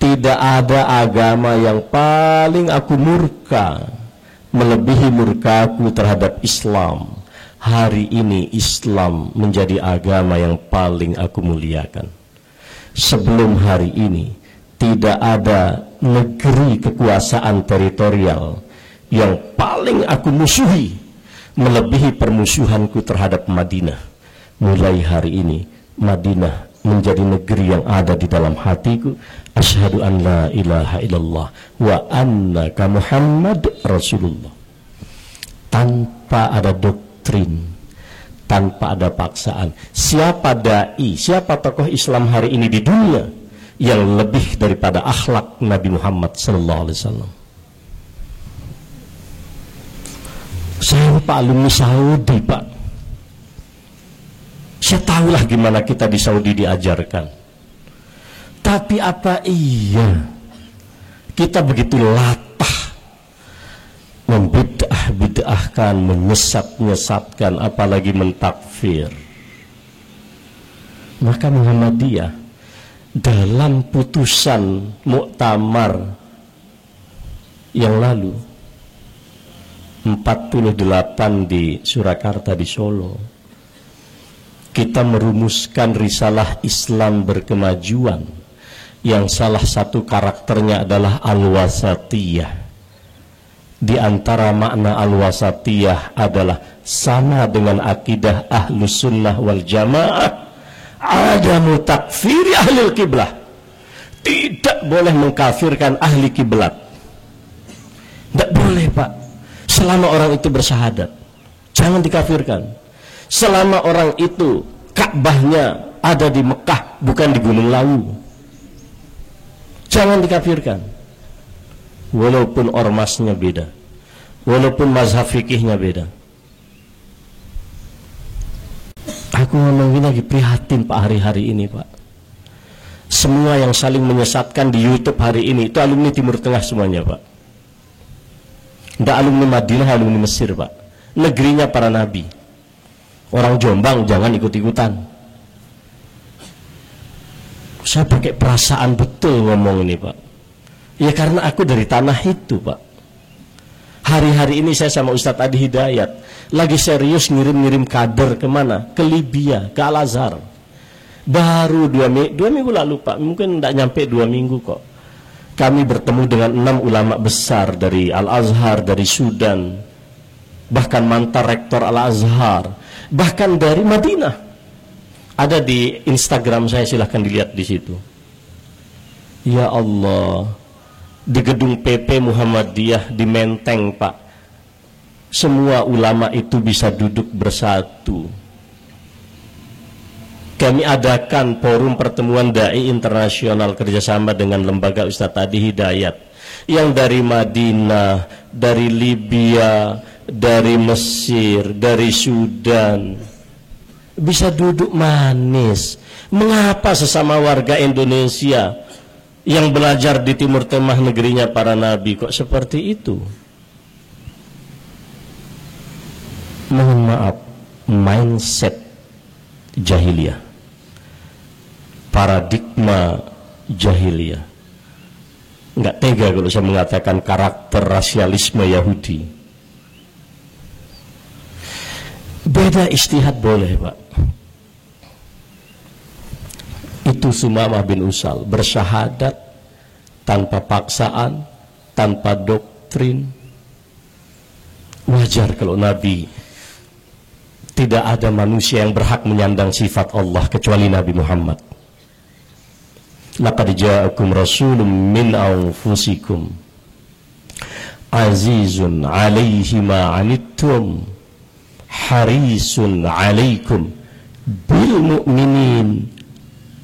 tidak ada agama yang paling aku murka melebihi murkaku terhadap Islam. Hari ini Islam menjadi agama yang paling aku muliakan. Sebelum hari ini tidak ada negeri kekuasaan teritorial yang paling aku musuhi melebihi permusuhanku terhadap Madinah. Mulai hari ini Madinah menjadi negeri yang ada di dalam hatiku. Asyhadu an la ilaha illallah wa annaka Muhammad Rasulullah. Tanpa ada doktrin, tanpa ada paksaan. Siapa dai, siapa tokoh Islam hari ini di dunia yang lebih daripada akhlak Nabi Muhammad sallallahu alaihi wasallam? Saya Pak alumni Saudi, Pak. Saya tahulah gimana kita di Saudi diajarkan. Tapi apa iya kita begitu latah membid'ah-bid'ahkan, menyesat-nyesatkan, apalagi mentakfir? Maka Muhammadiyah dalam putusan muktamar yang lalu 48 di Surakarta di Solo, kita merumuskan risalah Islam berkemajuan yang salah satu karakternya adalah al-wasatiyah. Di antara makna al-wasatiyah adalah sama dengan akidah ahlus sunnah wal jamaah, adamu takfiri ahli kiblah. Tidak boleh mengkafirkan ahli kiblat. Tidak boleh, Pak. Selama orang itu bersyahadat, jangan dikafirkan. Selama orang itu Ka'bahnya ada di Mekah, bukan di Gunung Lawu, jangan dikafirkan. Walaupun ormasnya beda, walaupun mazhab fikihnya beda. Aku ngomong lagi prihatin, Pak, hari-hari ini, Pak. Semua yang saling menyesatkan di YouTube hari ini itu alumni Timur Tengah semuanya, Pak. Tidak alumni Madinah, alumni Mesir, Pak. Negerinya para nabi. Orang Jombang jangan ikut-ikutan. Saya pakai perasaan betul ngomong ini, Pak. Ya karena aku dari tanah itu, Pak. Hari-hari ini saya sama Ustadz Adi Hidayat lagi serius ngirim-ngirim kader kemana? Ke Libya, ke Al-Azhar. Baru 2 minggu lalu, Pak. Mungkin tidak nyampe 2 minggu kok. Kami bertemu dengan 6 ulama besar dari Al-Azhar, dari Sudan, bahkan mantan rektor Al-Azhar, bahkan dari Madinah. Ada di Instagram saya, silahkan dilihat di situ. Ya Allah, di gedung PP Muhammadiyah di Menteng, Pak, semua ulama itu bisa duduk bersatu. Kami adakan forum pertemuan dai internasional kerjasama dengan lembaga Ustadz Adi Hidayat yang dari Madinah, dari Libya, dari Mesir, dari Sudan, bisa duduk manis. Mengapa sesama warga Indonesia yang belajar di Timur Tengah negerinya para nabi kok seperti itu? Mohon maaf, mindset jahiliyah, paradigma jahiliyah. Nggak tega kalau saya mengatakan karakter rasialisme Yahudi. Beda istihad boleh, Pak. Itu Sumamah bin Usal bersyahadat tanpa paksaan, tanpa doktrin. Wajar kalau Nabi, tidak ada manusia yang berhak menyandang sifat Allah kecuali Nabi Muhammad. Laqad ja'akum rasulun min anfusikum azizun 'alaihi ma 'anittum harisun alaikum bil mu'minin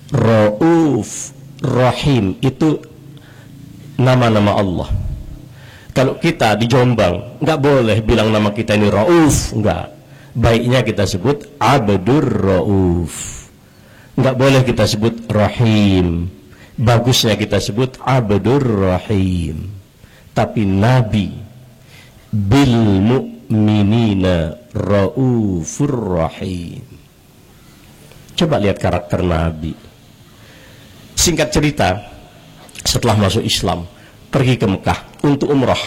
rauf rahim. Itu nama-nama Allah. Kalau kita di Jombang nggak boleh bilang nama kita ini rauf, nggak. Baiknya kita sebut Abdur Rauf. Nggak boleh kita sebut Rahim. Bagusnya kita sebut Abdur Rahim. Tapi Nabi bil mu'minina Raufur Rahim. Coba lihat karakter Nabi. Singkat cerita, setelah masuk Islam, pergi ke Mekah untuk umrah.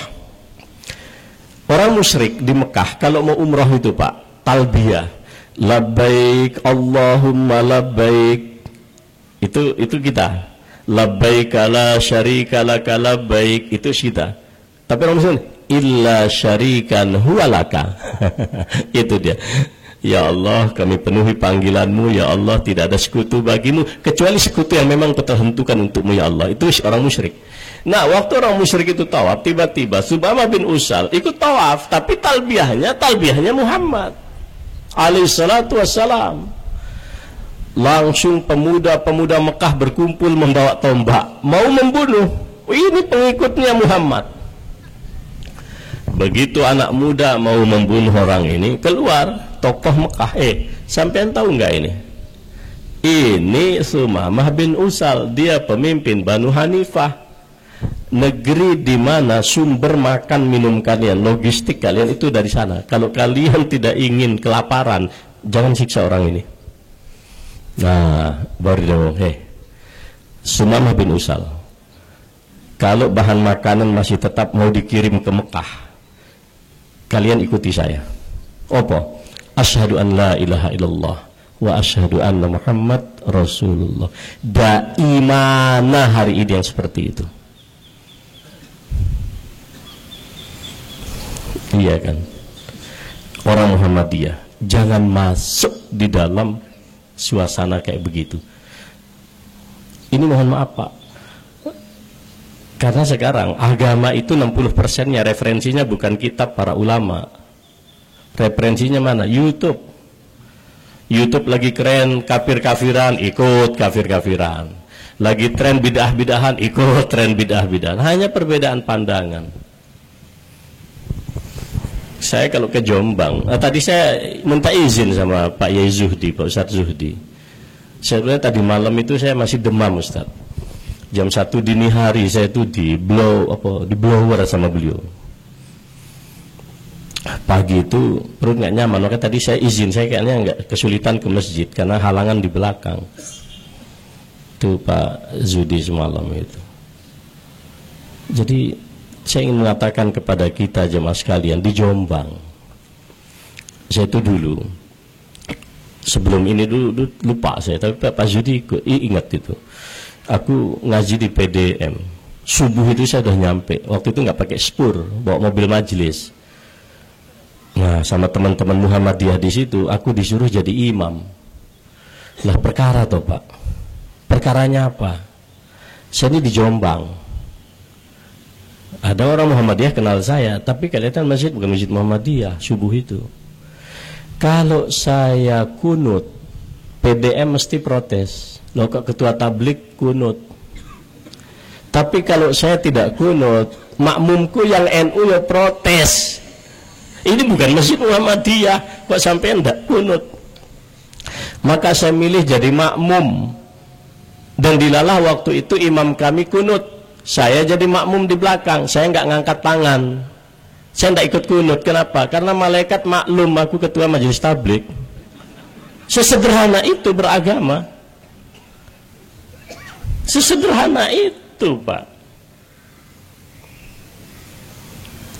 Orang musyrik di Mekah kalau mau umrah itu Pak, talbiyah, labbaik Allahumma labbaik. Itu kita. Labbaik la syarika laka labbaik, itu kita. Tapi orang Muslim illa syarikan huwalaka. Itu dia. Ya Allah, kami penuhi panggilanmu, ya Allah, tidak ada sekutu bagimu kecuali sekutu yang memang keterhentukan untukmu, ya Allah. Itu orang musyrik. Nah, waktu orang musyrik itu tawaf, tiba-tiba Subamah bin Usal ikut tawaf, tapi talbiyahnya Muhammad alaihissalatu wassalam. Langsung pemuda-pemuda Mekah berkumpul membawa tombak, mau membunuh. Ini pengikutnya Muhammad. Begitu anak muda mau membunuh orang ini, keluar tokoh Mekah. Sampean tahu nggak ini? Ini Sumamah bin Usal, dia pemimpin Banu Hanifah. Negeri di mana sumber makan minum kalian, logistik kalian itu dari sana. Kalau kalian tidak ingin kelaparan, jangan siksa orang ini. Nah, baru dia ngomong, Sumamah bin Usal, kalau bahan makanan masih tetap mau dikirim ke Mekah, kalian ikuti saya. Apa? Asyhadu an la ilaha illallah wa asyhadu anna Muhammad Rasulullah. Mana hari ini yang seperti itu? Iya kan? Orang Muhammadiyah jangan masuk di dalam suasana kayak begitu. Ini mohon maaf Pak, karena sekarang agama itu 60%-nya referensinya bukan kitab para ulama. Referensinya mana? YouTube. YouTube lagi keren, kafir-kafiran, ikut kafir-kafiran. Lagi tren bidah-bidahan, ikut tren bidah-bidahan. Hanya perbedaan pandangan. Saya kalau ke Jombang, tadi saya minta izin sama Pak Yai Zuhdi, Pak Ustadz Zuhdi. Sebenarnya tadi malam itu saya masih demam Ustadz. Jam 1 dini hari saya itu di blower sama beliau. Pagi itu perut nggak nyaman, makanya tadi saya izin, saya kayaknya nggak kesulitan ke masjid karena halangan di belakang. Itu Pak Zuhdi semalam itu. Jadi saya ingin mengatakan kepada kita jemaah sekalian di Jombang, saya itu dulu sebelum ini dulu lupa saya, tapi Pak Zudi ingat itu. Aku ngaji di PDM, subuh itu saya udah nyampe. Waktu itu nggak pakai spur, bawa mobil majelis. Nah, sama teman-teman Muhammadiyah di situ, aku disuruh jadi imam. Lah perkara toh Pak, perkaranya apa? Saya ini di Jombang. Ada orang Muhammadiyah kenal saya, tapi kelihatan masjid bukan masjid Muhammadiyah subuh itu. Kalau saya kunut, PDM mesti protes. Loh kok ketua tablik kunut? Tapi kalau saya tidak kunut, makmumku yang NU ya protes. Ini bukan masjid Muhammadiyah, kok sampai enggak kunut? Maka saya milih jadi makmum. Dan dilalah waktu itu imam kami kunut. Saya jadi makmum di belakang, saya nggak ngangkat tangan, saya nggak ikut kunut. Kenapa? Karena malaikat maklum aku ketua majelis tablik. Sesederhana itu beragama, sesederhana itu Pak.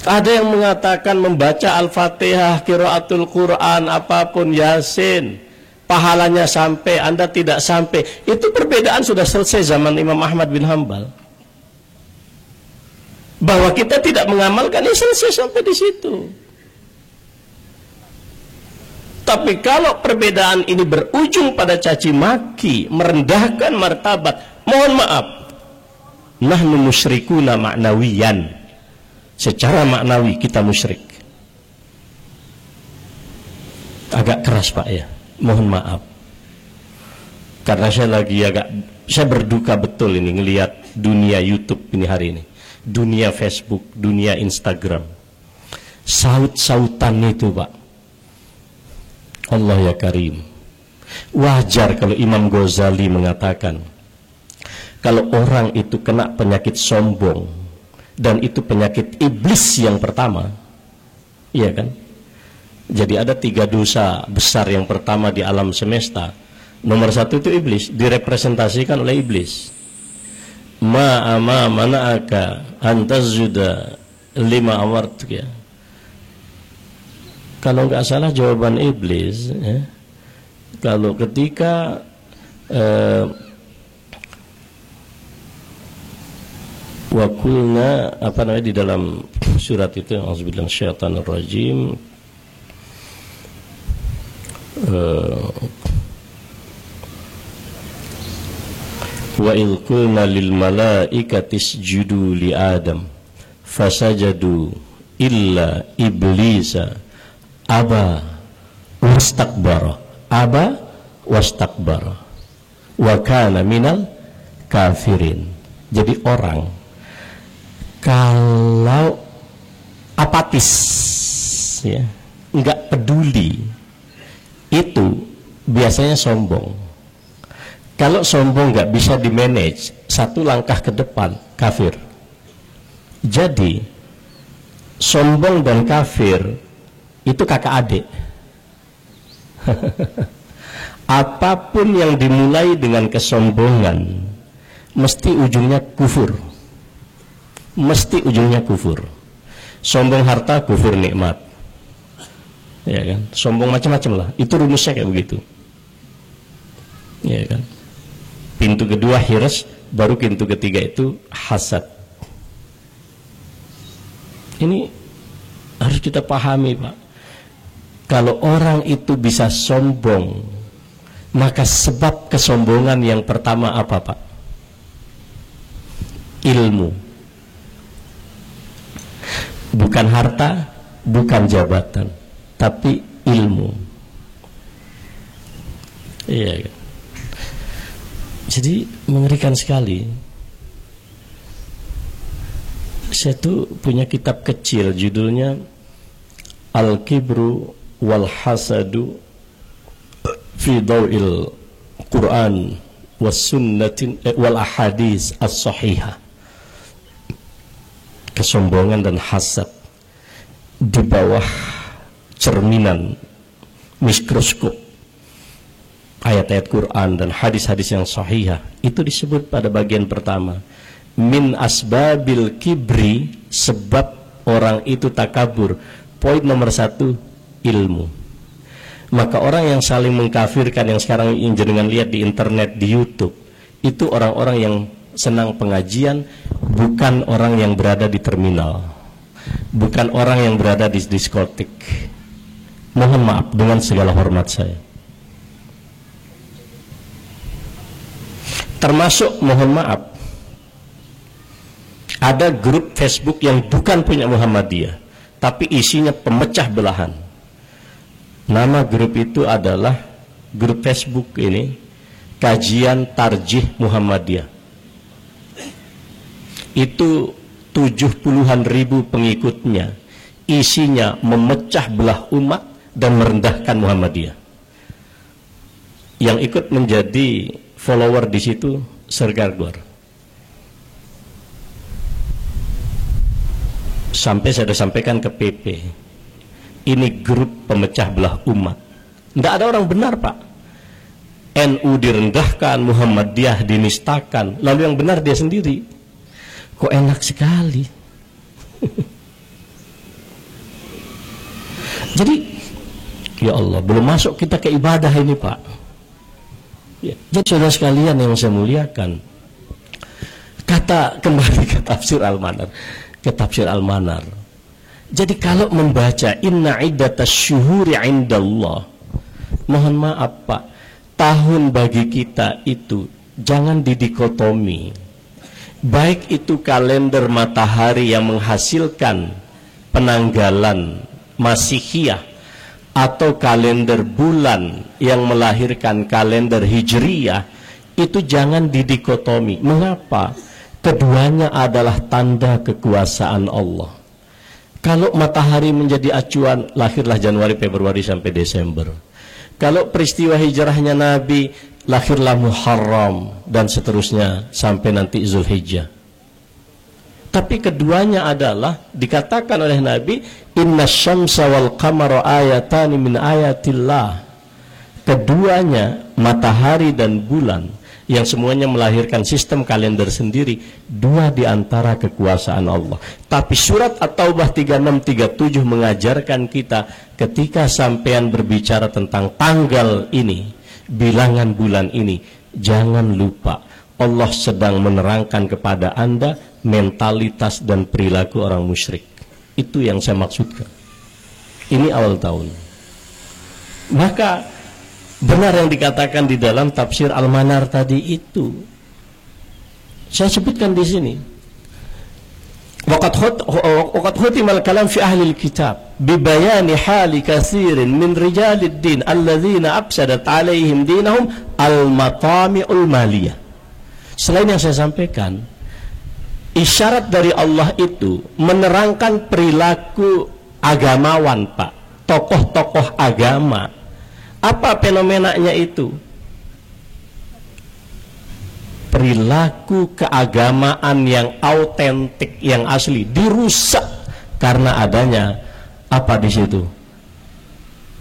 Ada yang mengatakan membaca Al-Fatihah, qiraatul Quran, apapun, Yasin, pahalanya sampai, Anda tidak sampai. Itu perbedaan sudah selesai zaman Imam Ahmad bin Hambal. Bahwa kita tidak mengamalkan, ini selesai sampai di situ. Tapi kalau perbedaan ini berujung pada caci maki, merendahkan martabat, mohon maaf, nahnu musyrikuna ma'nawiyan. Secara maknawi kita musyrik. agak keras Pak ya, mohon maaf. Karena saya berduka betul ini ngelihat dunia YouTube ini hari ini, dunia Facebook, dunia Instagram, saut-sautan itu Pak. Allah ya Karim. Wajar kalau Imam Ghazali mengatakan, kalau orang itu kena penyakit sombong, dan itu penyakit iblis yang pertama, iya kan? Jadi ada 3 dosa besar yang pertama di alam semesta. Nomor 1 itu iblis, direpresentasikan oleh iblis. Mana'aka antazjuda lima amartuk ya. Kalau nggak salah jawaban iblis ya, kalau ketika wakulna apa namanya di dalam surat itu, auzubillahi minasyaitonir rajim, wa il qulna lil malaikati isjudu li adam fasajadu illa iblisa aba wastakbara wa kana minal kafirin. Jadi orang kalau apatis ya, enggak peduli, itu biasanya sombong. Kalau sombong nggak bisa di-manage, 1 langkah ke depan, kafir. Jadi sombong dan kafir itu kakak adik. Apapun yang dimulai dengan kesombongan mesti ujungnya kufur. Mesti ujungnya kufur. Sombong harta, kufur nikmat. Ya kan? Sombong macam-macam lah. Itu rumusnya kayak begitu. Ya kan? Pintu kedua hirs, baru pintu ketiga itu hasad. Ini harus kita pahami Pak. Kalau orang itu bisa sombong, maka sebab kesombongan yang pertama apa Pak? Ilmu. Bukan harta, bukan jabatan, tapi ilmu. Iya kan? Jadi mengerikan sekali. Saya tuh punya kitab kecil judulnya Al-Kibru wal Hasadu fi Daw'il Quran was Sunnatin wal Ahadis as-Sahihah. Kesombongan dan hasad di bawah cerminan mikroskop ayat-ayat Quran dan hadis-hadis yang sahihah. Itu disebut pada bagian pertama, min asbabil kibri, sebab orang itu takabur. Poin nomor 1, ilmu. Maka orang yang saling mengkafirkan, yang sekarang jenengan lihat di internet, di YouTube, itu orang-orang yang senang pengajian, bukan orang yang berada di terminal, bukan orang yang berada di diskotik. Mohon maaf dengan segala hormat saya. Termasuk mohon maaf, ada grup Facebook yang bukan punya Muhammadiyah, tapi isinya pemecah belahan. Nama grup itu adalah grup Facebook ini, Kajian Tarjih Muhammadiyah. Itu 70-an ribu pengikutnya, isinya memecah belah umat dan merendahkan Muhammadiyah. Yang ikut menjadi follower di situ sergargor. Sampai saya sudah sampaikan ke PP, ini grup pemecah belah umat. Tidak ada orang benar Pak. NU direndahkan, Muhammadiyah dinistakan, lalu yang benar dia sendiri. Kok enak sekali. Jadi ya Allah, belum masuk kita ke ibadah ini Pak ya. Jadi saudara sekalian yang saya muliakan, kembali ke tafsir Al-Manar. Jadi kalau membaca inna iddatash syuhuri indallah, mohon maaf Pak, tahun bagi kita itu jangan didikotomi. Baik itu kalender matahari yang menghasilkan penanggalan Masihiyah, atau kalender bulan yang melahirkan kalender hijriyah, itu jangan didikotomi. Mengapa? Keduanya adalah tanda kekuasaan Allah. Kalau matahari menjadi acuan, lahirlah Januari, Februari sampai Desember. Kalau peristiwa hijrahnya Nabi, lahirlah Muharram dan seterusnya sampai nanti Zulhijjah. Tapi keduanya adalah dikatakan oleh Nabi, inna syamsa wal qamara ayatani min ayatillah. Keduanya, matahari dan bulan, yang semuanya melahirkan sistem kalender sendiri, dua di antara kekuasaan Allah. Tapi surat At-Taubah 36-37 mengajarkan kita, ketika sampean berbicara tentang tanggal ini, bilangan bulan ini, jangan lupa Allah sedang menerangkan kepada Anda mentalitas dan perilaku orang musyrik. Itu yang saya maksudkan. Ini awal tahun. Maka benar yang dikatakan di dalam tafsir Al-Manar tadi itu. Saya sebutkan di sini. Waqad khutimal kalam fi ahli al-kitab bi bayani hali katsirin min rijalid din alladzina afsadat alaihim dinahum al-matami'ul maliyah. Selain yang saya sampaikan, isyarat dari Allah itu menerangkan perilaku agamawan, Pak. Tokoh-tokoh agama. Apa fenomenanya itu? Perilaku keagamaan yang autentik, yang asli, dirusak karena adanya apa di situ?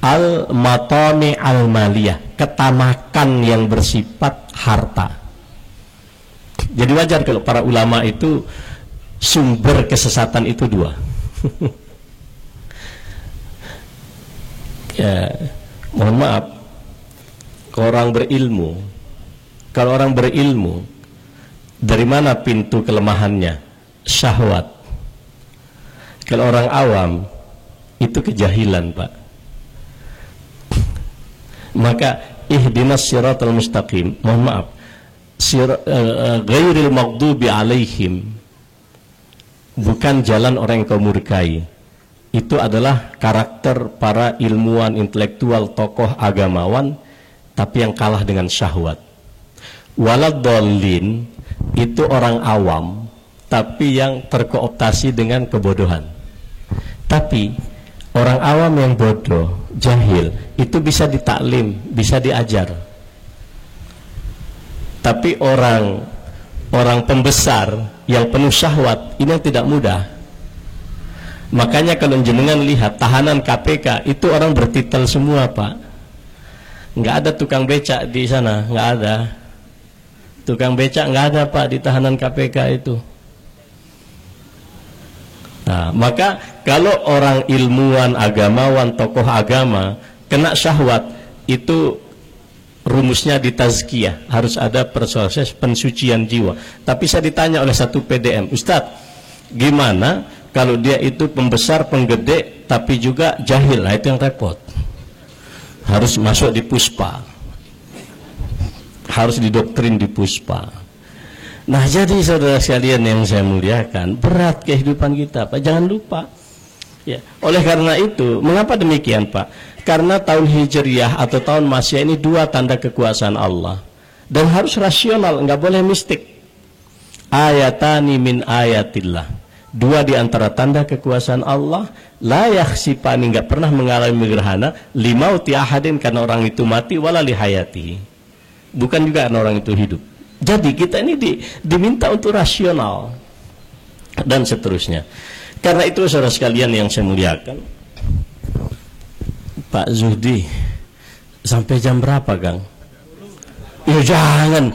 Al-matami al-maliyah, ketamakan yang bersifat harta. Jadi wajar kalau para ulama itu sumber kesesatan itu dua. Ya, mohon maaf, orang berilmu, kalau orang berilmu, dari mana pintu kelemahannya? Syahwat. Kalau orang awam, itu kejahilan, Pak. Maka ihdinas siratal mustaqim, mohon maaf, ghairil maghdubi alaihim, bukan jalan orang yang kau murkai. Itu adalah karakter para ilmuwan, intelektual, tokoh agamawan, tapi yang kalah dengan syahwat. Waladhdallin, itu orang awam, tapi yang terkooptasi dengan kebodohan. Tapi orang awam yang bodoh, jahil, itu bisa ditaklim, bisa diajar. Tapi orang pembesar yang penuh syahwat, ini yang tidak mudah. Makanya kalau jenengan lihat tahanan KPK itu orang bertitel semua, Pak. Nggak ada tukang becak di sana, nggak ada. Tukang becak nggak ada, Pak, di tahanan KPK itu. Nah, maka kalau orang ilmuwan, agamawan, tokoh agama kena syahwat, itu rumusnya di tazkiyah, harus ada proses pensucian jiwa. Tapi saya ditanya oleh satu PDM, Ustadz, gimana kalau dia itu pembesar, penggede, tapi juga jahil? Nah, itu yang repot. Harus masuk di puspa, harus didoktrin di puspa. Nah, jadi saudara sekalian yang saya muliakan, berat kehidupan kita, Pak. Jangan lupa. Ya, oleh karena itu, mengapa demikian, Pak? Karena tahun Hijriyah atau tahun Masehi ini dua tanda kekuasaan Allah, dan harus rasional, nggak boleh mistik. Ayatani min ayatillah, dua di antara tanda kekuasaan Allah, la yakhsifani, nggak pernah mengalami gerhana, limauti ahadin, karena orang itu mati, wala lihayatihi, bukan juga karena orang itu hidup. Jadi kita ini diminta untuk rasional dan seterusnya. Karena itu saudara sekalian yang saya muliakan, Pak Zuhdi, sampai jam berapa, Kang? Ya jangan,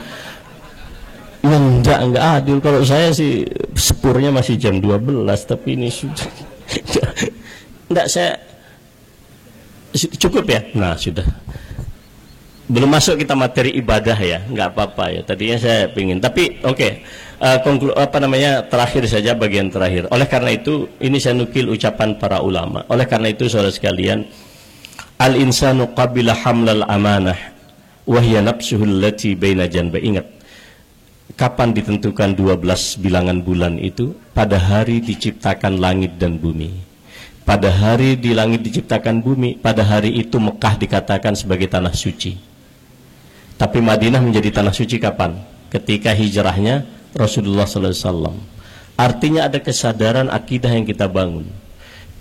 enggak adil. Kalau saya sih sepurnya masih jam 12, tapi ini sudah enggak, saya cukup ya. Nah, sudah. Belum masuk kita materi ibadah ya, nggak apa-apa ya. Tadinya saya pingin, tapi oke. Terakhir saja, bagian terakhir. Oleh karena itu, ini saya nukil ucapan para ulama. Oleh karena itu, saudara sekalian, al-insanu qabila hamlal amanah, wahya nafsuhul lati baina janba. Ingat, kapan ditentukan 12 bilangan bulan itu? Pada hari diciptakan langit dan bumi. pada hari di langit diciptakan bumi, pada hari itu Mekah dikatakan sebagai tanah suci. Tapi Madinah menjadi tanah suci kapan? Ketika hijrahnya Rasulullah SAW. Artinya ada kesadaran akidah yang kita bangun.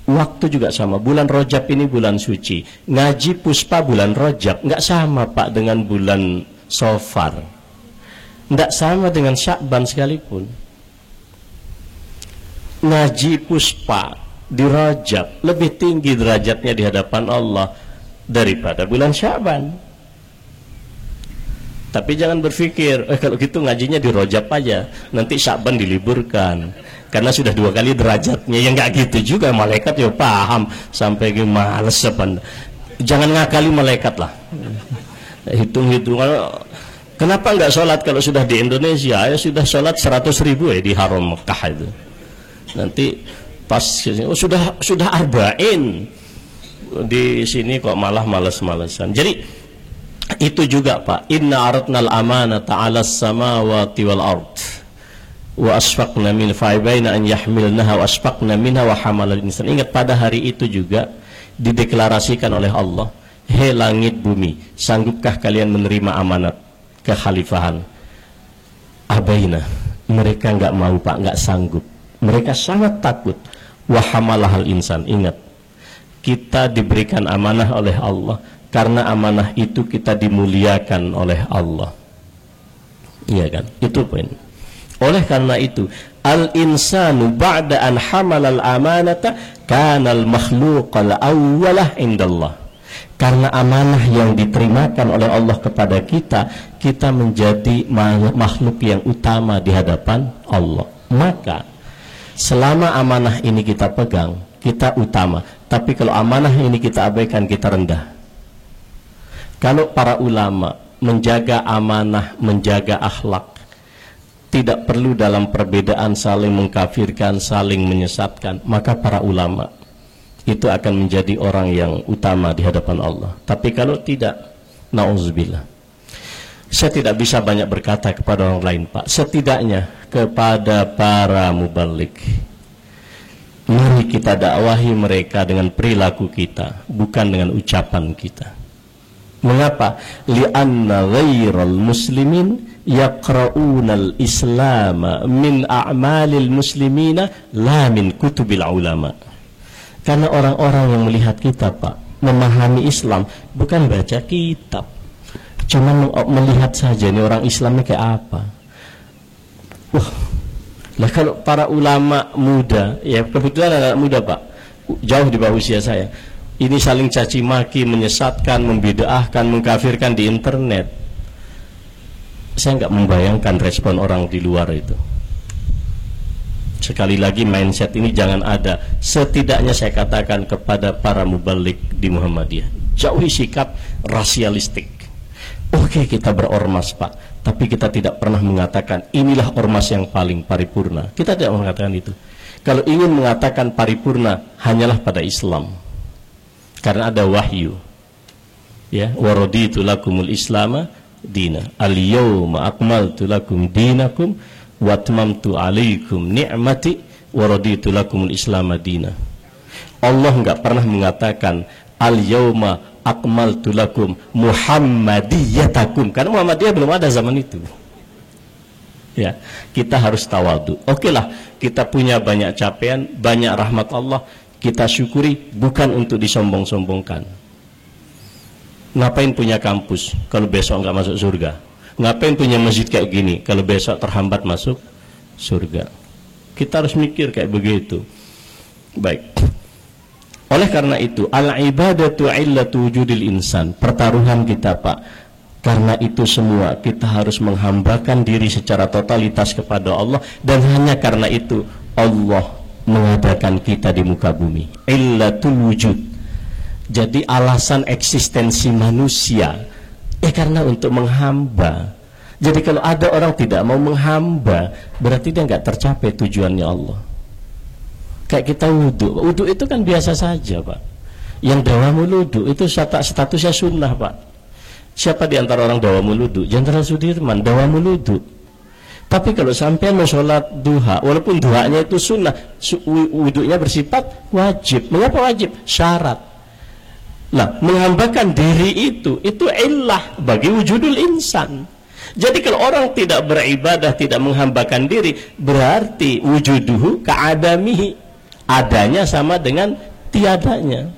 Waktu juga sama, bulan Rajab ini bulan suci. Ngaji Puspa bulan Rajab nggak sama Pak dengan bulan Safar, nggak sama dengan Sya'ban sekalipun. Ngaji Puspa di Rajab lebih tinggi derajatnya di hadapan Allah daripada bulan Sya'ban. Tapi jangan berpikir, kalau gitu ngajinya di Rajab aja, nanti Sya'ban diliburkan. Karena sudah 2 kali derajatnya. Ya nggak gitu juga, malaikat ya paham. Sampai males apa. Jangan ngakali malaikat lah. Hitung-hitungan. Kenapa nggak sholat kalau sudah di Indonesia? Ya sudah sholat 100.000 ya di Haram Mekah itu. Nanti pas sudah arba'in. Di sini kok malah males-malesan. Jadi itu juga Pak. Inna aratnal amanata 'alas samawati wal ard. Wa asfaqna min fa'baina an yahmilnaha wa asfaqna minha wa hamalal insan. Ingat pada hari itu juga dideklarasikan oleh Allah, "Hei langit bumi, sanggupkah kalian menerima amanat kekhalifahan?" Abaina, mereka nggak mau Pak, nggak sanggup. Mereka sangat takut. Wa hamalahal insan. Ingat, kita diberikan amanah oleh Allah, karena amanah itu kita dimuliakan oleh Allah. Iya kan? Itu poin. Oleh karena itu, al-insanu ba'da an hamalal amanata kanal makhluqal awwalah indallah. Karena amanah yang diterimakan oleh Allah kepada kita, kita menjadi makhluk yang utama di hadapan Allah. Maka selama amanah ini kita pegang, kita utama. Tapi kalau amanah ini kita abaikan, kita rendah. Kalau para ulama menjaga amanah, menjaga akhlak, tidak perlu dalam perbedaan saling mengkafirkan, saling menyesatkan, maka para ulama itu akan menjadi orang yang utama di hadapan Allah. Tapi kalau tidak, na'udzubillah. Saya tidak bisa banyak berkata kepada orang lain Pak. Setidaknya kepada para mubalik, mari kita dakwahi mereka dengan perilaku kita, bukan dengan ucapan kita. Mengapa? Li'anna ghairal muslimin yaqra'unal islam min a'malil muslimina la min kutubil ulama. Karena orang-orang yang melihat kita Pak memahami Islam bukan baca kitab, cuma melihat saja ini orang Islamnya kayak apa. Lah kalau para ulama muda, ya kebetulan anak muda Pak, jauh di bawah usia saya, ini saling caci maki, menyesatkan, membid'ahkan, mengkafirkan di internet. Saya nggak membayangkan respon orang di luar itu. Sekali lagi mindset ini jangan ada. Setidaknya saya katakan kepada para mubalik di Muhammadiyah, jauhi sikap rasialistik. Oke, kita berormas Pak, tapi kita tidak pernah mengatakan inilah ormas yang paling paripurna. Kita tidak mengatakan itu. Kalau ingin mengatakan paripurna, hanyalah pada Islam. Karena ada wahyu. Ya, waraditu lakumul islama dina. Al-yawma akmaltu lakum dinakum wa atmamtu alaikum ni'mati wa raditu lakumul islama dina. Allah enggak pernah mengatakan al-yawma akmaltu lakum muhammadiyatakum, karena Muhammadiyah belum ada zaman itu. Ya, kita harus tawadu. Oke lah, kita punya banyak capaian, banyak rahmat Allah, kita syukuri, bukan untuk disombong-sombongkan. Ngapain punya kampus kalau besok nggak masuk surga? Ngapain punya masjid kayak gini kalau besok terhambat masuk surga? Kita harus mikir kayak begitu. Baik. Oleh karena itu, al-ibadatu illatu wujudil insan. Pertaruhan kita Pak, karena itu semua kita harus menghambakan diri secara totalitas kepada Allah, dan hanya karena itu Allah mengadakan kita di muka bumi. Illatul wujud. Jadi alasan eksistensi manusia karena untuk menghamba. Jadi kalau ada orang tidak mau menghamba, berarti dia nggak tercapai tujuannya Allah. Kayak kita wudhu, wudhu itu kan biasa saja Pak. Yang dawamul wudhu itu statusnya sunnah Pak. Siapa di antara orang dawamul wudhu? Jenderal Sudirman dawamul wudhu. Tapi kalau sampai mau sholat duha, walaupun duhanya itu sunnah, wudhunya bersifat wajib. Mengapa wajib? Syarat. Nah, menghambakan diri itu illah bagi wujudul insan. Jadi kalau orang tidak beribadah, tidak menghambakan diri, berarti wujuduhu ka'adamihi, adanya sama dengan tiadanya.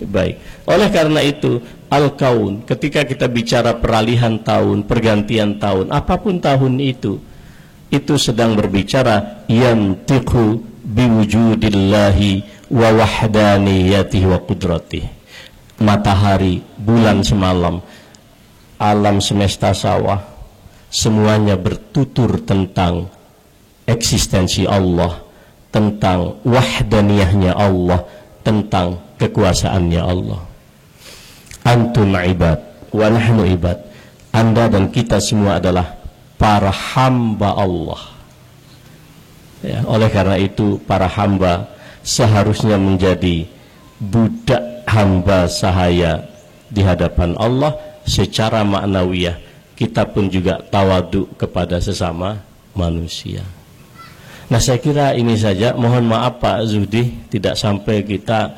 Baik. Oleh karena itu, al-kaun, ketika kita bicara peralihan tahun, pergantian tahun, apapun tahun itu sedang berbicara yantiqu biwujudillahi wa wahdaniyatihi wa qudratihi. Matahari, bulan semalam, alam semesta sawah, semuanya bertutur tentang eksistensi Allah, tentang wahdaniyahnya Allah, tentang kekuasaannya Allah. Antum ibad wa nahnu ibad. Anda dan kita semua adalah para hamba Allah. Ya, oleh karena itu para hamba seharusnya menjadi budak hamba sahaya di hadapan Allah secara maknawiyah. Kita pun juga tawadu kepada sesama manusia. Nah, saya kira ini saja. Mohon maaf Pak Zuhdi, tidak sampai kita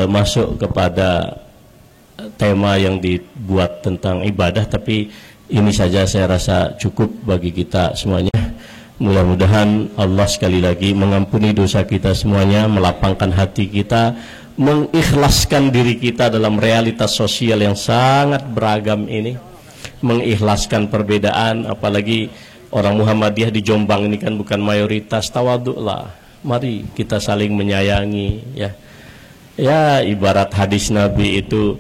masuk kepada tema yang dibuat tentang ibadah, tapi ini saja saya rasa cukup bagi kita semuanya. Mudah-mudahan Allah sekali lagi mengampuni dosa kita semuanya, melapangkan hati kita, mengikhlaskan diri kita dalam realitas sosial yang sangat beragam ini, mengikhlaskan perbedaan. Apalagi orang Muhammadiyah di Jombang ini kan bukan mayoritas, tawaduklah. Mari kita saling menyayangi, ya. Ya, ibarat hadis Nabi itu,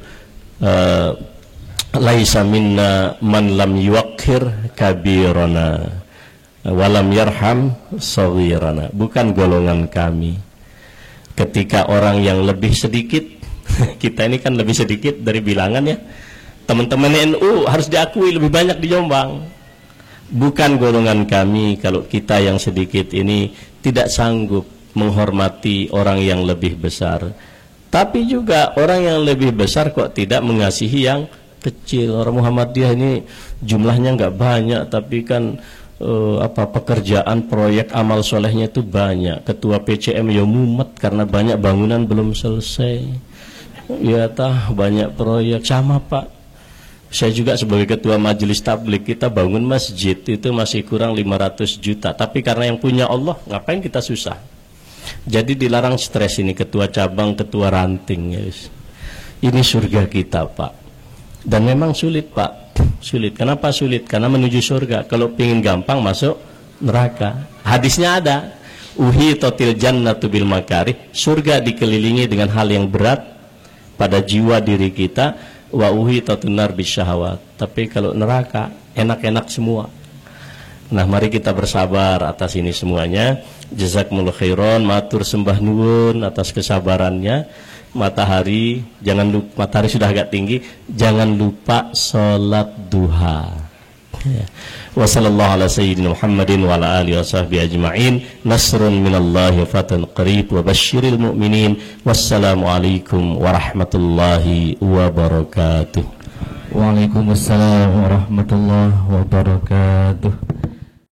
laisa minna man lam yuwaqqir kabirana walam yarham saghirana. Bukan golongan kami ketika orang yang lebih sedikit kita ini kan lebih sedikit dari bilangan, ya. Teman-teman NU harus diakui lebih banyak di Jombang. Bukan golongan kami kalau kita yang sedikit ini tidak sanggup menghormati orang yang lebih besar. Tapi juga orang yang lebih besar kok tidak mengasihi yang kecil. Orang Muhammadiyah ini jumlahnya nggak banyak, tapi kan pekerjaan proyek amal solehnya itu banyak. Ketua PCM ya mumet karena banyak bangunan belum selesai. Ya banyak proyek. Sama Pak, saya juga sebagai ketua majelis tabligh, kita bangun masjid itu masih kurang 500 juta. Tapi karena yang punya Allah, ngapain kita susah? Jadi dilarang stres ini ketua cabang, ketua ranting, ya. Ini surga kita Pak. Dan memang sulit Pak, sulit. Kenapa sulit? Karena menuju surga. Kalau pingin gampang masuk neraka. Hadisnya ada, uhitotil jannatu bil makarih, surga dikelilingi dengan hal yang berat pada jiwa diri kita, wa uhitatun nar bisyahawat. Tapi kalau neraka enak-enak semua. Nah, mari kita bersabar atas ini semuanya. Jazakumullah khairan, matur sembah nuwun atas kesabarannya. Matahari, jangan lupa, matahari sudah agak tinggi, jangan lupa sholat duha. Wassallallahu ala sayyidina Muhammadin wa ala alihi washabbihi ajma'in. Nasrun minallahi wa fatun qarib wa basyiril mu'minin. Wassalamualaikum warahmatullahi wabarakatuh. Waalaikumsalam warahmatullahi wabarakatuh.